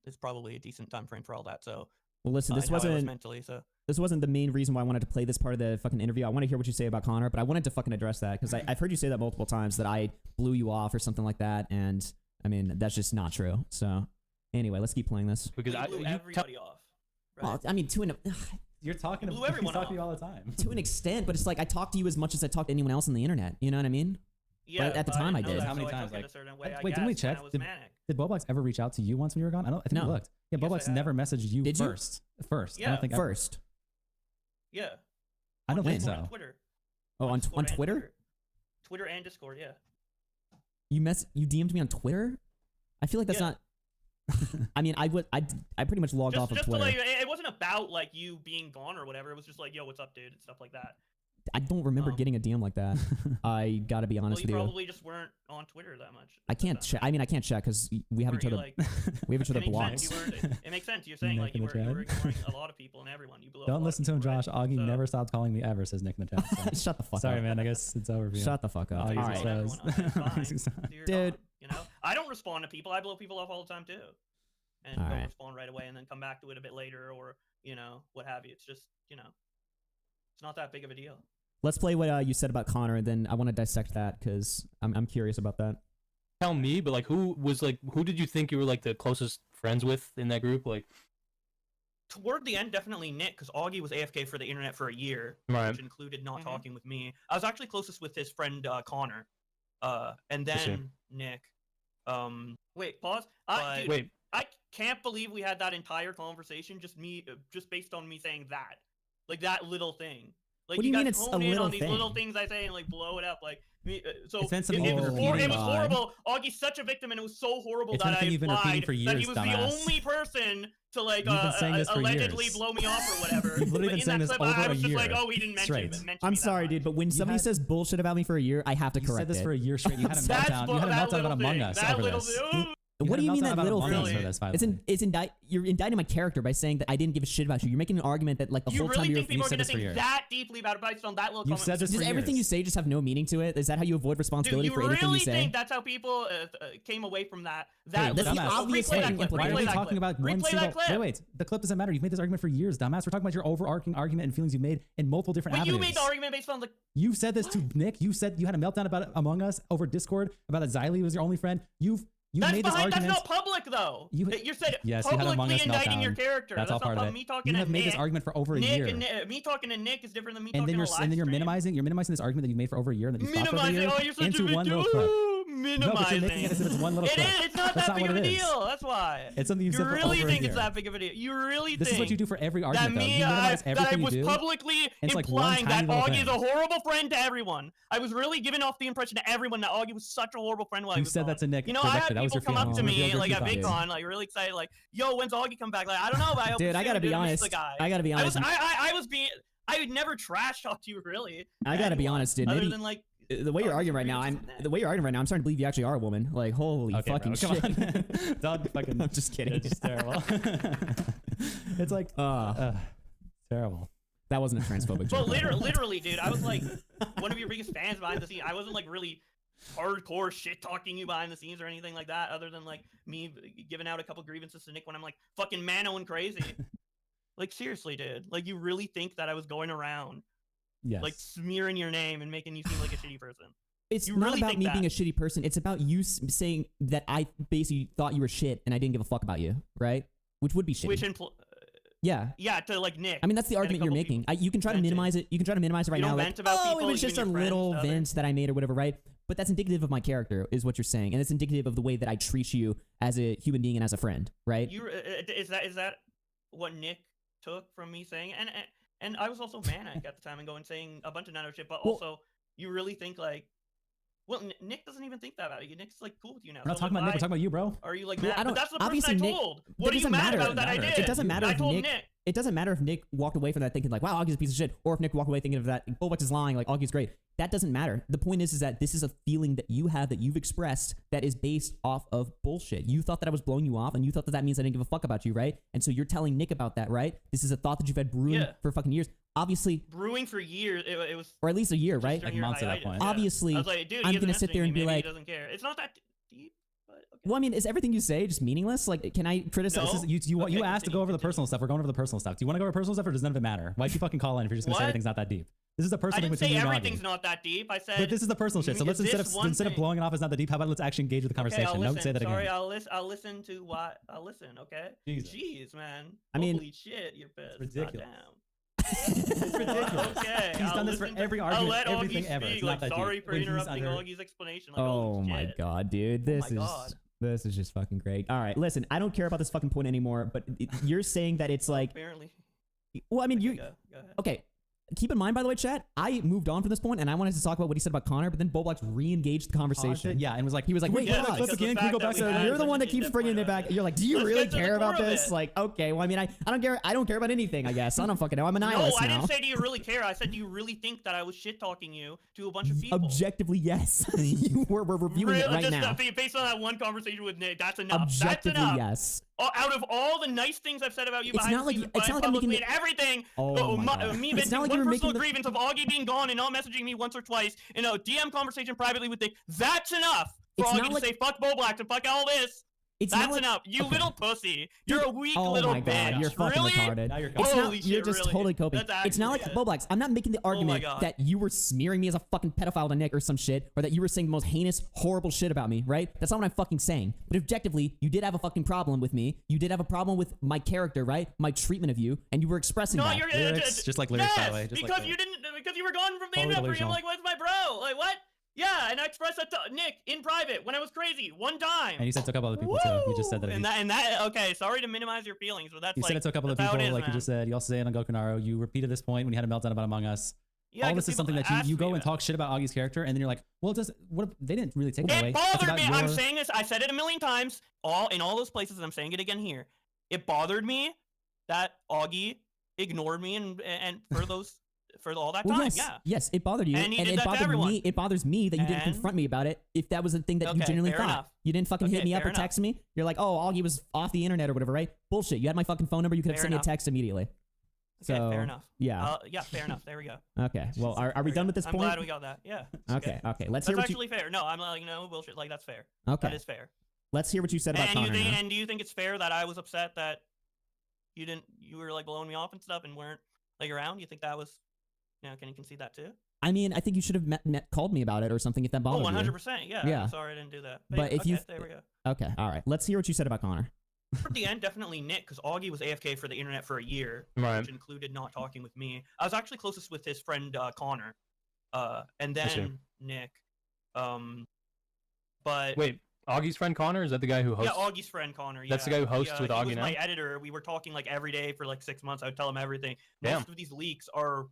It's probably a decent time frame for all that. So well, listen, this wasn't mentally. So this wasn't the main reason why I wanted to play this part of the fucking interview. I want to hear what you say about Connor, but I wanted to fucking address that because I've heard you say that multiple times that I blew you off or something like that, and I mean that's just not true. So anyway, let's keep playing this because I blew everybody off. Right? Well, I mean, you're talking to everyone to you all the time. To an extent, but it's like I talk to you as much as I talk to anyone else on the internet. You know what I mean? Yeah. But at the time, I did. How many times? Like, wait, didn't we check? Did Bowblax ever reach out to you once when you were gone? I think we looked. Yeah, Bowblax never messaged you first. First. Yeah. I don't think first. Yeah. I don't think so. On Twitter. Oh, on Twitter? Twitter and Discord, yeah. You DM'd me on Twitter? I feel like that's not. I mean, I pretty much logged off of Twitter. It wasn't about like you being gone or whatever. It was just like, yo, what's up, dude, and stuff like that. I don't remember getting a DM like that. I gotta be honest with you. You probably just weren't on Twitter that much. I can't check. I mean, I can't check because we have each other. We have each other blocked. It makes sense. You're saying like you were ignoring a lot of people and everyone. You blew up. Don't listen to him, Josh. Augie never stopped calling me ever, says Nick in the chat. So. Shut the fuck up. Sorry, man. I guess it's over. Shut the fuck up. All right. Dude. You know, I don't respond to people. I blow people off all the time too, and don't respond right away, and then come back to it a bit later, or you know, what have you. It's just it's not that big of a deal. Let's play what you said about Connor, and then I want to dissect that because I'm curious about that. Tell me, but like, who did you think you were like the closest friends with in that group? Like, toward the end, definitely Nick, because Augie was AFK for the internet for a year, which included not talking with me. I was actually closest with his friend Connor, and then Nick. Wait, pause. Dude, I can't believe we had that entire conversation just based on me saying that, like that little thing. Like, what do you mean it's a little thing? These little things I say and like blow it up. Like, so it was horrible. Augie's such a victim, and it was so horrible that I you've been repeating for years, that he was the only person to like allegedly blow me off or whatever. You've literally been saying this over a year. I was just like, oh, he didn't mention me. I'm sorry, dude, but when somebody says bullshit about me for a year, I have to correct it. You said this for a year straight. You had a meltdown. You had a meltdown about Among Us over this. What do you mean that little thing? You're indicting my character by saying that I didn't give a shit about you. You're making an argument that like the whole time you really think people are going to think that deeply about it based on that little comment? Said this Does everything you say just have no meaning to it? Is that how you avoid responsibility for anything you say? You really think that's how people came away from that? That's the obvious thing. Why are you talking about one single... Wait. The clip doesn't matter. You've made this argument for years, dumbass. We're talking about your overarching argument and feelings you made in multiple different avenues. You made the argument based on the... You said this to Nick. You said you had a meltdown about Among Us over Discord, about that Xylee was your only friend. That's not public, though. You said publicly indicting your character. That's all part of it. Me talking you have made this argument for over a year. Me talking to Nick is different than me talking to And then you're minimizing this argument that you made for over a year and that you thought for over a year into one little clip. minimizing. No, but you're making it as if it's one little clip. It's not That's that not big of what a it is. deal. That's why. It's something you've said for really over think a year. it's that big of a deal? You really This think is what you do for every argument, that though. me, You minimize that I everything was you do. publicly It's like one implying tiny that little Augie is thing. a horrible friend to everyone. I was really giving off the impression to everyone that Augie was such a horrible friend while I You was said gone. that to Nick. You know, I had directly. That was people your come up feeling. to You me revealed like your at truth on VidCon, like really excited, like, "Yo, when's Augie come back?" Like, I don't know, but I hope Dude, I gotta be honest. I gotta be honest. I would never trash talk to you, really. I gotta be honest, dude. Other Maybe than like the way you're arguing right now, I'm starting to believe you actually are a woman. Like, holy Okay, fucking bro, shit. come on. Don't fucking. I'm just kidding. It's just terrible. It's like terrible. That wasn't a transphobic joke. But literally, dude, I was like one of your biggest fans behind the scenes. I wasn't like really hardcore shit talking you behind the scenes or anything like that, other than like me giving out a couple grievances to Nick when I'm like fucking manoing crazy. Like, seriously, dude. Like, you really think that I was going around like smearing your name and making you seem like a shitty person? It's You not really about think me that? being a shitty person. It's about you saying that I basically thought you were shit and I didn't give a fuck about you, right? Which would be shitty. Which yeah, to like Nick. I mean, that's the and a argument you're couple making. people. You can try to minimize it. You can try to minimize it right You now. don't Like, vent about oh, people, it was even just a your friends little to others. vent that I made or whatever, right? But that's indicative of my character, is what you're saying, and it's indicative of the way that I treat you as a human being and as a friend, right? Is that what Nick took from me saying? And I was also manic at the time and going saying a bunch of nano shit, but also you really think like, well, Nick doesn't even think that about you. Nick's like cool with you now. We're not talking about Nick. We're talking about you, bro. Are you like Well, mad? I don't- But that's the person obviously I Nick- told. that What are you doesn't mad matter. about that I did? It doesn't matter I if told Nick. It doesn't matter if Nick walked away from that thinking like, wow, Augie's a piece of shit, or if Nick walked away thinking of that, Bowblax is lying, like Augie's great. That doesn't matter. The point is that this is a feeling that you have, that you've expressed, that is based off of bullshit. You thought that I was blowing you off, and you thought that means I didn't give a fuck about you, right? And so you're telling Nick about that, right? This is a thought that you've had brewing for fucking years. Obviously, brewing for years. It was, or at least a year, right? Like months at that point. Obviously, I was like, dude, I'm he gonna doesn't sit there and be maybe like, he doesn't care. It's not that deep. But okay. well, I mean, is everything you say just meaningless? Like, can I criticize? No. You asked to go over the continue. personal stuff. We're going over the personal stuff. Do you want to go over personal stuff, or does none of it matter? Why'd you fucking call in if you're just gonna say What? everything's not that deep? This is a I personal thing didn't between say you and everything's Augie. not that deep. I said. But this is the personal shit. So let's this instead one of thing. blowing it off as not that deep, how about let's actually engage with the conversation? Okay, Don't say that Sorry, again. I'll listen to what I'll listen. Okay. Jesus. Jeez, man. I mean, holy shit, you're pissed. it's ridiculous. Goddamn. It's ridiculous. Okay. He's done this for every argument, I'll let everything Augie ever. speak. It's Like, not that sorry deep. for When he's interrupting under- Augie's explanation. Like, oh holy my shit. god, dude, this is just fucking great. All right, listen, I don't care about this fucking point anymore. But you're saying that it's like, Apparently. well, I mean, you Go ahead. okay? Keep in mind, by the way, chat, I moved on from this point and I wanted to talk about what he said about Connor, but then Bowblax re-engaged the conversation. Yeah, and was like, He was like, wait, Yeah, Bowblax, because let's the again, fact can we go that back? we So had you're the such one a that keeps in-depth bringing point it back. about it. You're like, do you Let's really get to the care core about of this? it. Like, okay, well, I mean, I don't care. I don't care about anything, I guess. I don't fucking know. I'm a No, nihilist I now. didn't say do you really care. I said do you really think that I was shit talking you to a bunch of people? Objectively, yes. we're reviewing it right just now. Based on that one conversation with Nick, that's enough. Objectively, That's enough. yes. Out of all the nice things I've said about you It's behind not the like- scenes, it's not like I'm publicly making and everything, Oh my God. me It's not like one you were personal making the- grievance of Augie being gone and not messaging me once or twice in a DM conversation privately with Nick, that's enough for It's Augie not to like- say fuck Bowblax and fuck all this. It's That's not like, enough. You okay. little pussy. You're a weak Oh little my god, bitch. you're fucking really? retarded. Now you're It's Holy not, shit, you're just really? totally coping. That's It's not like actually it. Bowblax. I'm not making the argument God. that you were smearing me as a fucking pedophile to Nick or some shit, or that you were saying the most heinous, horrible shit about me, right? That's not what I'm fucking saying. But objectively, you did have a fucking problem with me. You did have a problem with my character, right? My treatment of you, and you were expressing No, that. you're Lyrics, just like lyrics that way, just like because that. you didn't, because you were gone from the Totally internet for him. delusional. Like, what's my bro? Like, what? Yeah, and I expressed that to Nick in private when I was crazy one time. And you said to a couple other people too. You just said that. And that, okay, sorry to minimize your feelings, but that's You like, said it to a couple of that's how people, it is, like you man. just said. You also say it on Gokunaro. You repeated this point when you had a meltdown about Among Us. Yeah, All 'cause this is people something that asked you me go and about- talk shit about Augie's character, and then you're like, well, what? They didn't really take it away. It It's bothered about me. your- I'm saying this. I said it a million times, in all those places, and I'm saying it again here. It bothered me that Augie ignored me and for all that Well, time. yes, Yeah. yes, it bothered you, And he did it that to bothered everyone. me. It bothers me that you didn't And- confront me about it. If that was the thing that you Okay, genuinely fair thought, enough. you didn't fucking hit Okay, me up or fair enough. text me. You're like, oh, Augie was off the internet or whatever, right? Bullshit. You had my fucking phone number. You could have Fair sent me a enough. text immediately. Okay, So, fair enough. Yeah. Yeah, fair enough. There we go. Okay. Well, are we done with this I'm point? glad we got that. Yeah. it's Okay. good. Okay. Let's That's hear what you. actually fair. No, I'm like, no bullshit. Like, that's fair. Okay. That is fair. Let's hear what you said about Connor. now. And do you think it's fair that I was upset that you were like blowing me off and stuff and weren't like around? You think that was, can you concede that too? I mean, I think you should have called me about it or something if that Oh, bothered you. 100%. Yeah. Yeah. I'm sorry I didn't do that. But yeah, if you- there we go. Okay. All right. Let's hear what you said about Connor. At the end, definitely Nick, because Augie was AFK for the internet for a year, Right. which included not talking with me. I was actually closest with his friend Connor, and I see. then Nick. But But wait, Augie's friend Connor, is that the guy who hosts? Yeah, Augie's friend Connor. That's the guy who hosts with Augie he was now? my editor. We were talking like every day for like 6 months. I would tell him everything. Damn. Most of these leaks are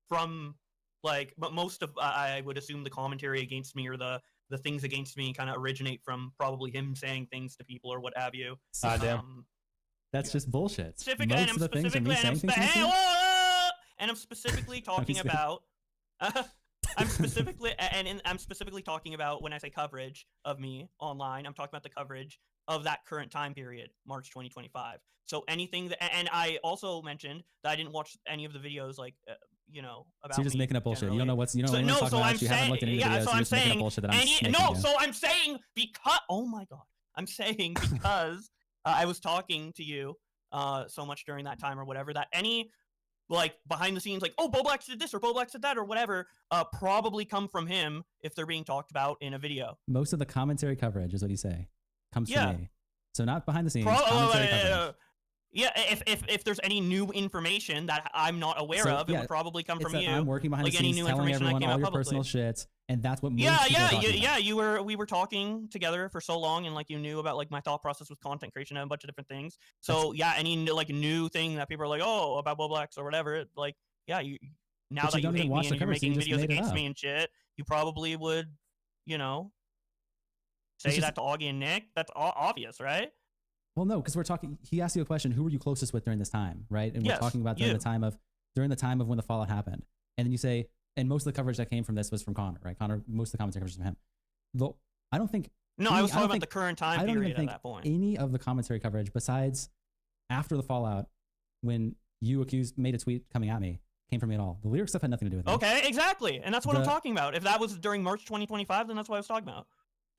from like, but most of I would assume the commentary against me or the things against me kind of originate from probably him saying things to people or what have you. Damn. That's just bullshit. Specifically, Most of the things are me saying things to you? And I'm specifically talking about. I'm specifically talking about when I say coverage of me online. I'm talking about the coverage of that current time period, March 2025. So anything that, and I also mentioned that I didn't watch any of the videos, like about. So you're just making up bullshit. Generally. You don't know what's you know. So, what no, talking so about. I'm You haven't saying, looked at any yeah. videos. So You're I'm just making up saying, bullshit that I'm snaking you. so I'm saying because, oh my god, I'm saying because I was talking to you so much during that time or whatever that any. Like behind the scenes, like, oh, Bowblax did this or Bowblax did that or whatever, probably come from him if they're being talked about in a video. Most of the commentary coverage is what you say comes from me. So not behind the scenes. Yeah, if there's any new information that I'm not aware of, it would probably come from you. I'm working behind the scenes, telling everyone all your personal shit, and that's what most people are talking about. We were talking together for so long, and like you knew about like my thought process with content creation and a bunch of different things. So any like new thing that people are like, oh, about Bowblax or whatever, like you now that you hate me and you're making videos against me and shit, you probably would, say that to Augie and Nick. That's obvious, right? Well, no, because we're talking. He asked you a question. Who were you closest with during this time, right? And we're talking about during the time of when the fallout happened. And then you say, and most of the coverage that came from this was from Connor, right? Connor, most of the commentary coverage was from him. Though I don't think. No, I was talking about the current time period at that point. Any of the commentary coverage besides after the fallout, when you made a tweet coming at me, came from me at all. The lyric stuff had nothing to do with it. Okay, exactly, and that's what I'm talking about. If that was during March 2025, then that's what I was talking about.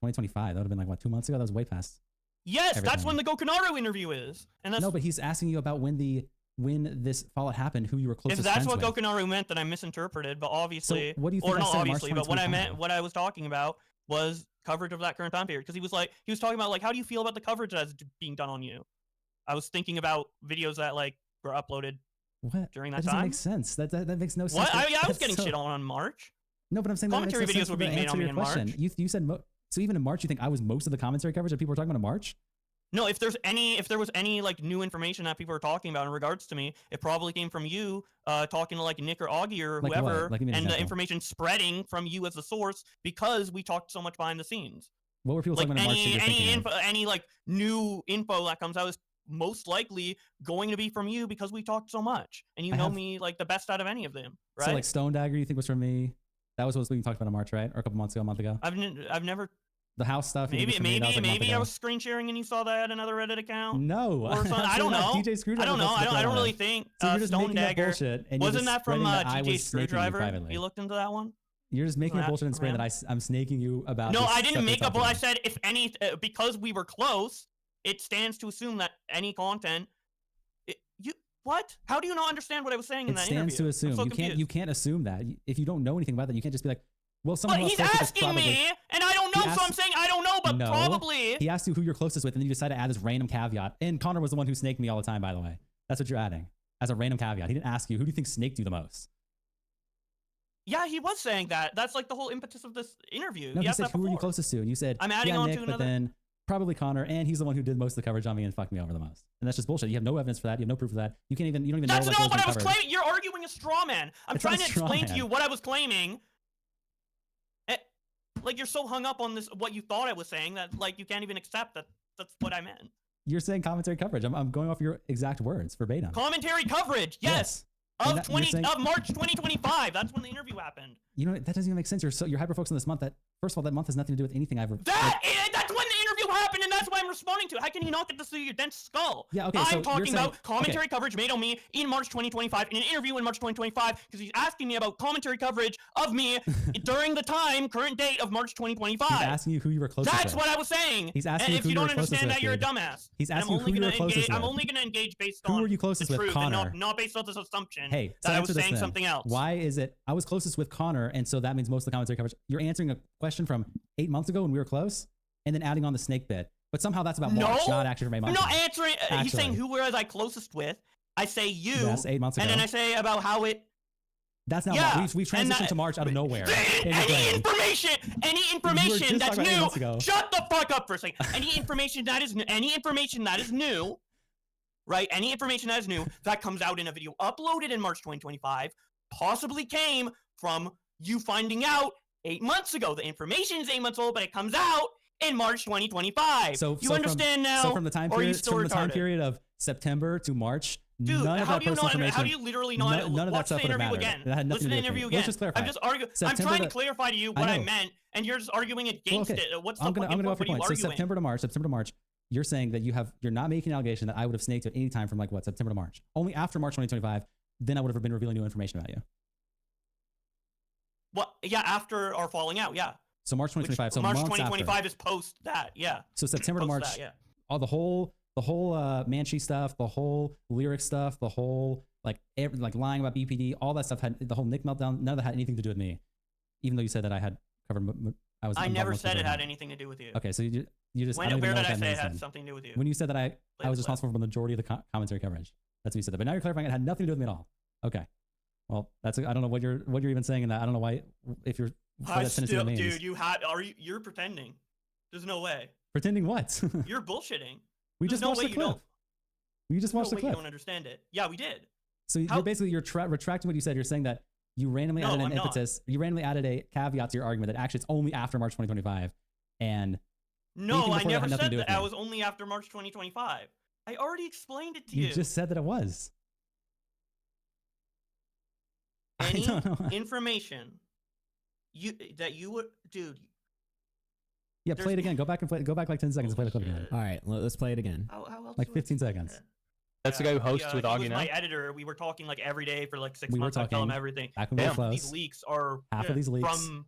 2025. That would have been like what, 2 months ago? That was way past. Yes, that's when the Gokunaru interview is. And that's no, but he's asking you about when this fallout happened, who you were closest friends with. If that's what Gokunaru meant, then I misinterpreted. But obviously, so what do you think? Or not obviously, but what I was talking about was coverage of that current time period. Because he was talking about like, how do you feel about the coverage that's being done on you? I was thinking about videos that like were uploaded during that time. That doesn't make sense. That makes no sense. What? I was getting shit on March. No, but I'm saying commentary videos were being made on me in March. You said. So even in March, you think I was most of the commentary coverage that people were talking about in March? No, if there was any like new information that people were talking about in regards to me, it probably came from you talking to like Nick or Augie or whoever, and the information spreading from you as the source because we talked so much behind the scenes. What were people talking about in March? Any like new info that comes out is most likely going to be from you because we talked so much, and you know me like the best out of any of them, right? So like Stone Dagger, you think was from me? That was what was being talked about in March, right? Or a couple months ago, a month ago. I've never. The house stuff. Maybe I was screen sharing and you saw that I had another Reddit account. No, or something. I don't know. DJ Screwdriver. I don't know. I don't really think. So Stone Dagger. Wasn't that from DJ Screwdriver? You looked into that one. You're just making a bullshit and spreading that I'm snaking you about. No, I didn't make up. Well, I said if any, because we were close, it stands to assume that any content. What? How do you not understand what I was saying in that interview? It stands to assume. You can't assume that. If you don't know anything about that, you can't just be like, well, someone. But he's asking me, and I don't know, so I'm saying I don't know, but probably. He asked you who you're closest with, and then you decided to add this random caveat. And Connor was the one who snaked me all the time, by the way. That's what you're adding as a random caveat. He didn't ask you, who do you think snaked you the most? Yeah, he was saying that. That's like the whole impetus of this interview. No, he said, who are you closest to? And you said, I'm adding on Nick, to another. But then probably Connor, and he's the one who did most of the coverage on me and fucked me over the most. And that's just bullshit. You have no evidence for that. You have no proof of that. You don't even know. That's not what I was claiming. You're arguing a straw man. I'm trying to explain to you what I was claiming. Like, you're so hung up on this, what you thought I was saying, that, like, you can't even accept that that's what I meant. You're saying commentary coverage. I'm going off your exact words, verbatim. Commentary coverage, yes. Of March 2025. That's when the interview happened. You know, that doesn't even make sense. You're hyper-focused on this month. That, first of all, that month has nothing to do with anything I've... That's when the interview happened, and that's why I'm responding to it. How can you not get to see your dense skull? Yeah, okay, I'm talking about commentary coverage made on me in March 2025, in an interview in March 2025, because he's asking me about commentary coverage of me during the current date of March 2025. He's asking you who you were closest with. That's what I was saying. He's asking and if you don't understand that, you're a dumbass. He's asking you who you were closest with. I'm only going to engage based on who were you closest the with, truth, Connor? and not based on this assumption that I was saying something else. Why is it I was closest with Connor, and so that means most of the commentary coverage? You're answering a question from 8 months ago when we were close, and then adding on the snake bit. But somehow that's about March, not actually from 8 months ago. I'm not answering. He's saying who was I closest with. I say you. Yes, 8 months ago. And then I say about how it That's not March. We've transitioned to March out of nowhere. Any information that's new. Shut the fuck up for a second. Any information that is new, right? Any information that is new that comes out in a video uploaded in March 2025 possibly came from you finding out 8 months ago. The information is 8 months old, but it comes out in March 2025. So you understand now? So from the time period of September to March, dude, none of that personal information. How do you literally know? None of that stuff would have mattered. Listen to the interview again. Let's just clarify. I'm just arguing. I'm trying to clarify to you what I meant, and you're just arguing against it. What's the fucking point? I'm going to go off your point. So September to March, you're saying that you're not making an allegation that I would have snaked at any time from like what, September to March. Only after March 2025, then I would have been revealing new information about you. Well, yeah, after our falling out, yeah. So March 2025. So March 2025 is post that, yeah. So September to March, all the whole Manchi stuff, the whole lyric stuff, the whole like lying about BPD, all that stuff had the whole Nick meltdown. None of that had anything to do with me, even though you said that I had covered. I never said it had anything to do with you. Okay, so you just where did I say it had something to do with you? When you said that I was responsible for the majority of the commentary coverage. That's what you said. But now you're clarifying it had nothing to do with me at all. Okay. Well, I don't know what you're even saying in that. I don't know why if you're dude, you're pretending. There's no way. Pretending what? You're bullshitting. We just watched the clip. We just watched the clip. You don't understand it. Yeah, we did. So you're basically retracting what you said. You're saying that you randomly added an impetus. You randomly added a caveat to your argument that actually it's only after March 2025. And no, I never said that. I was only after March 2025. I already explained it to you. You just said that it was. Any information that you would, dude. Yeah, play it again. Go back like 10 seconds and play the clip again. All right, let's play it again. Like 15 seconds. That's the guy who hosts with Augie now. My editor. We were talking like every day for like 6 months. I tell him everything. These leaks are half of these leaks from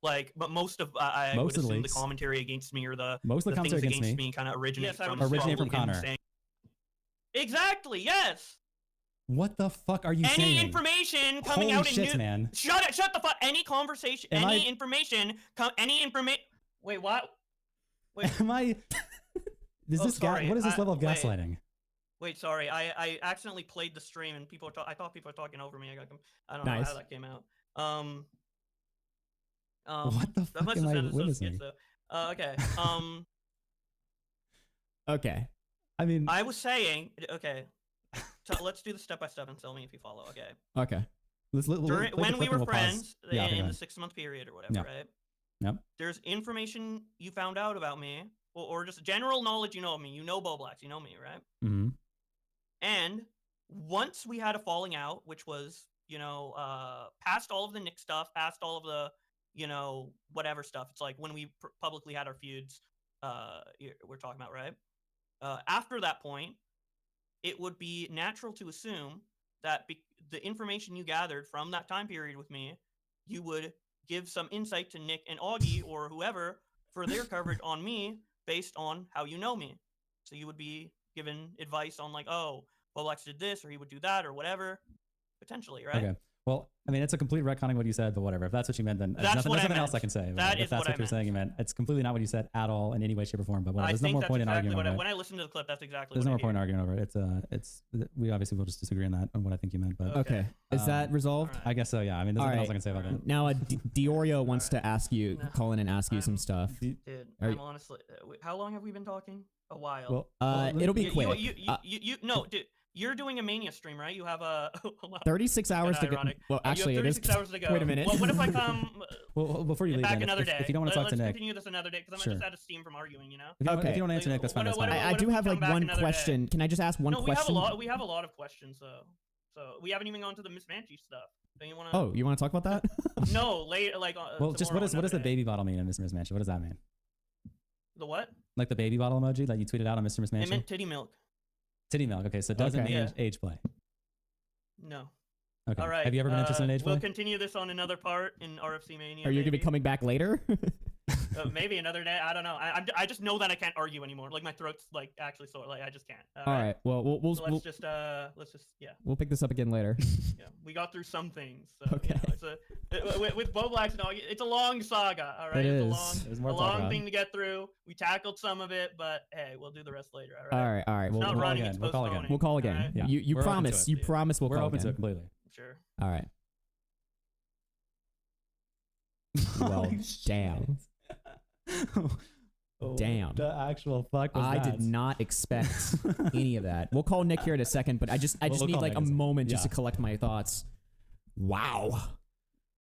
like, but most of I would assume the commentary against me or the things against me kind of originate from Connor. Exactly. Yes. What the fuck are you saying? Any information coming out in man. Shut the fuck. Any conversation. Any information. Wait, what? Wait. Am I? What is this level of gaslighting? Wait, sorry. I accidentally played the stream and I thought people were talking over me. I don't know how that came out. What the fuck am I witnessing? Okay. Okay. I mean, I was saying. Okay. Let's do the step by step and tell me if you follow. Okay. Okay. When we were friends in the 6-month period or whatever, right? Yep. There's information you found out about me, or just general knowledge you know of me. You know Bowblax, you know me, right? Mm-hmm. And once we had a falling out, which was, past all of the Nick stuff, past all of the, whatever stuff. It's like when we publicly had our feuds, we're talking about, right? After that point, it would be natural to assume that the information you gathered from that time period with me, you would give some insight to Nick and Augie or whoever for their coverage on me based on how you know me. So you would be given advice on like, oh, Bowblax did this or he would do that or whatever, potentially, right? Okay. Well, I mean, it's a complete retconning what you said, but whatever. If that's what you meant, then there's nothing else I can say. If that's what you're saying you meant. It's completely not what you said at all in any way, shape, or form. But whatever. There's no more point in arguing over it. When I listen to the clip, that's exactly there's no more point in arguing over it. We obviously will just disagree on that, on what I think you meant. But okay. Is that resolved? I guess so, yeah. I mean, there's nothing else I can say about that. Now, Diorio wants to ask you, call in and ask you some stuff. Dude, I'm honestly, how long have we been talking? A while. Well, it'll be quick. No, dude. You're doing a Mania stream, right? You have 36 hours to go. Well, actually, it is. 36 hours to go. Wait a minute. Well, what if I come well, before you leave, back another day? If you don't want to talk to Nick, let's continue this another day because I'm just out of steam from arguing. If you don't answer Nick, that's fine. I do have like one question. Can I just ask one question? We have a lot of questions, though. So we haven't even gone to the Miss Manchi stuff. You want to talk about that? No, later. Well, just what does the baby bottle mean in Mr. Miss Manchi? What does that mean? The what? Like the baby bottle emoji that you tweeted out on Mr. Miss Manchi? It meant titty milk. Titty milk. Okay, so it doesn't mean age play. No. Okay. All right. Have you ever been interested in age play? We'll continue this on another part in RFC Mania. Are you gonna be coming back later? Maybe another day. I don't know. I just know that I can't argue anymore. Like my throat's like actually sore. Like I just can't. All right. Well, let's just We'll pick this up again later. Yeah. We got through some things. So, okay. With Bowblax and all, it's a long saga. All right. It's a long thing to get through. We tackled some of it, but hey, we'll do the rest later. All right. All right. We'll call again. We'll call again. Yeah. You promise. You promise we'll call again. We're open to it completely. Sure. All right. Well, damn. Damn. The actual fuck was I that? did not expect any of that. We'll call Nick here in a second, but I just need like a moment just to collect my thoughts. Wow.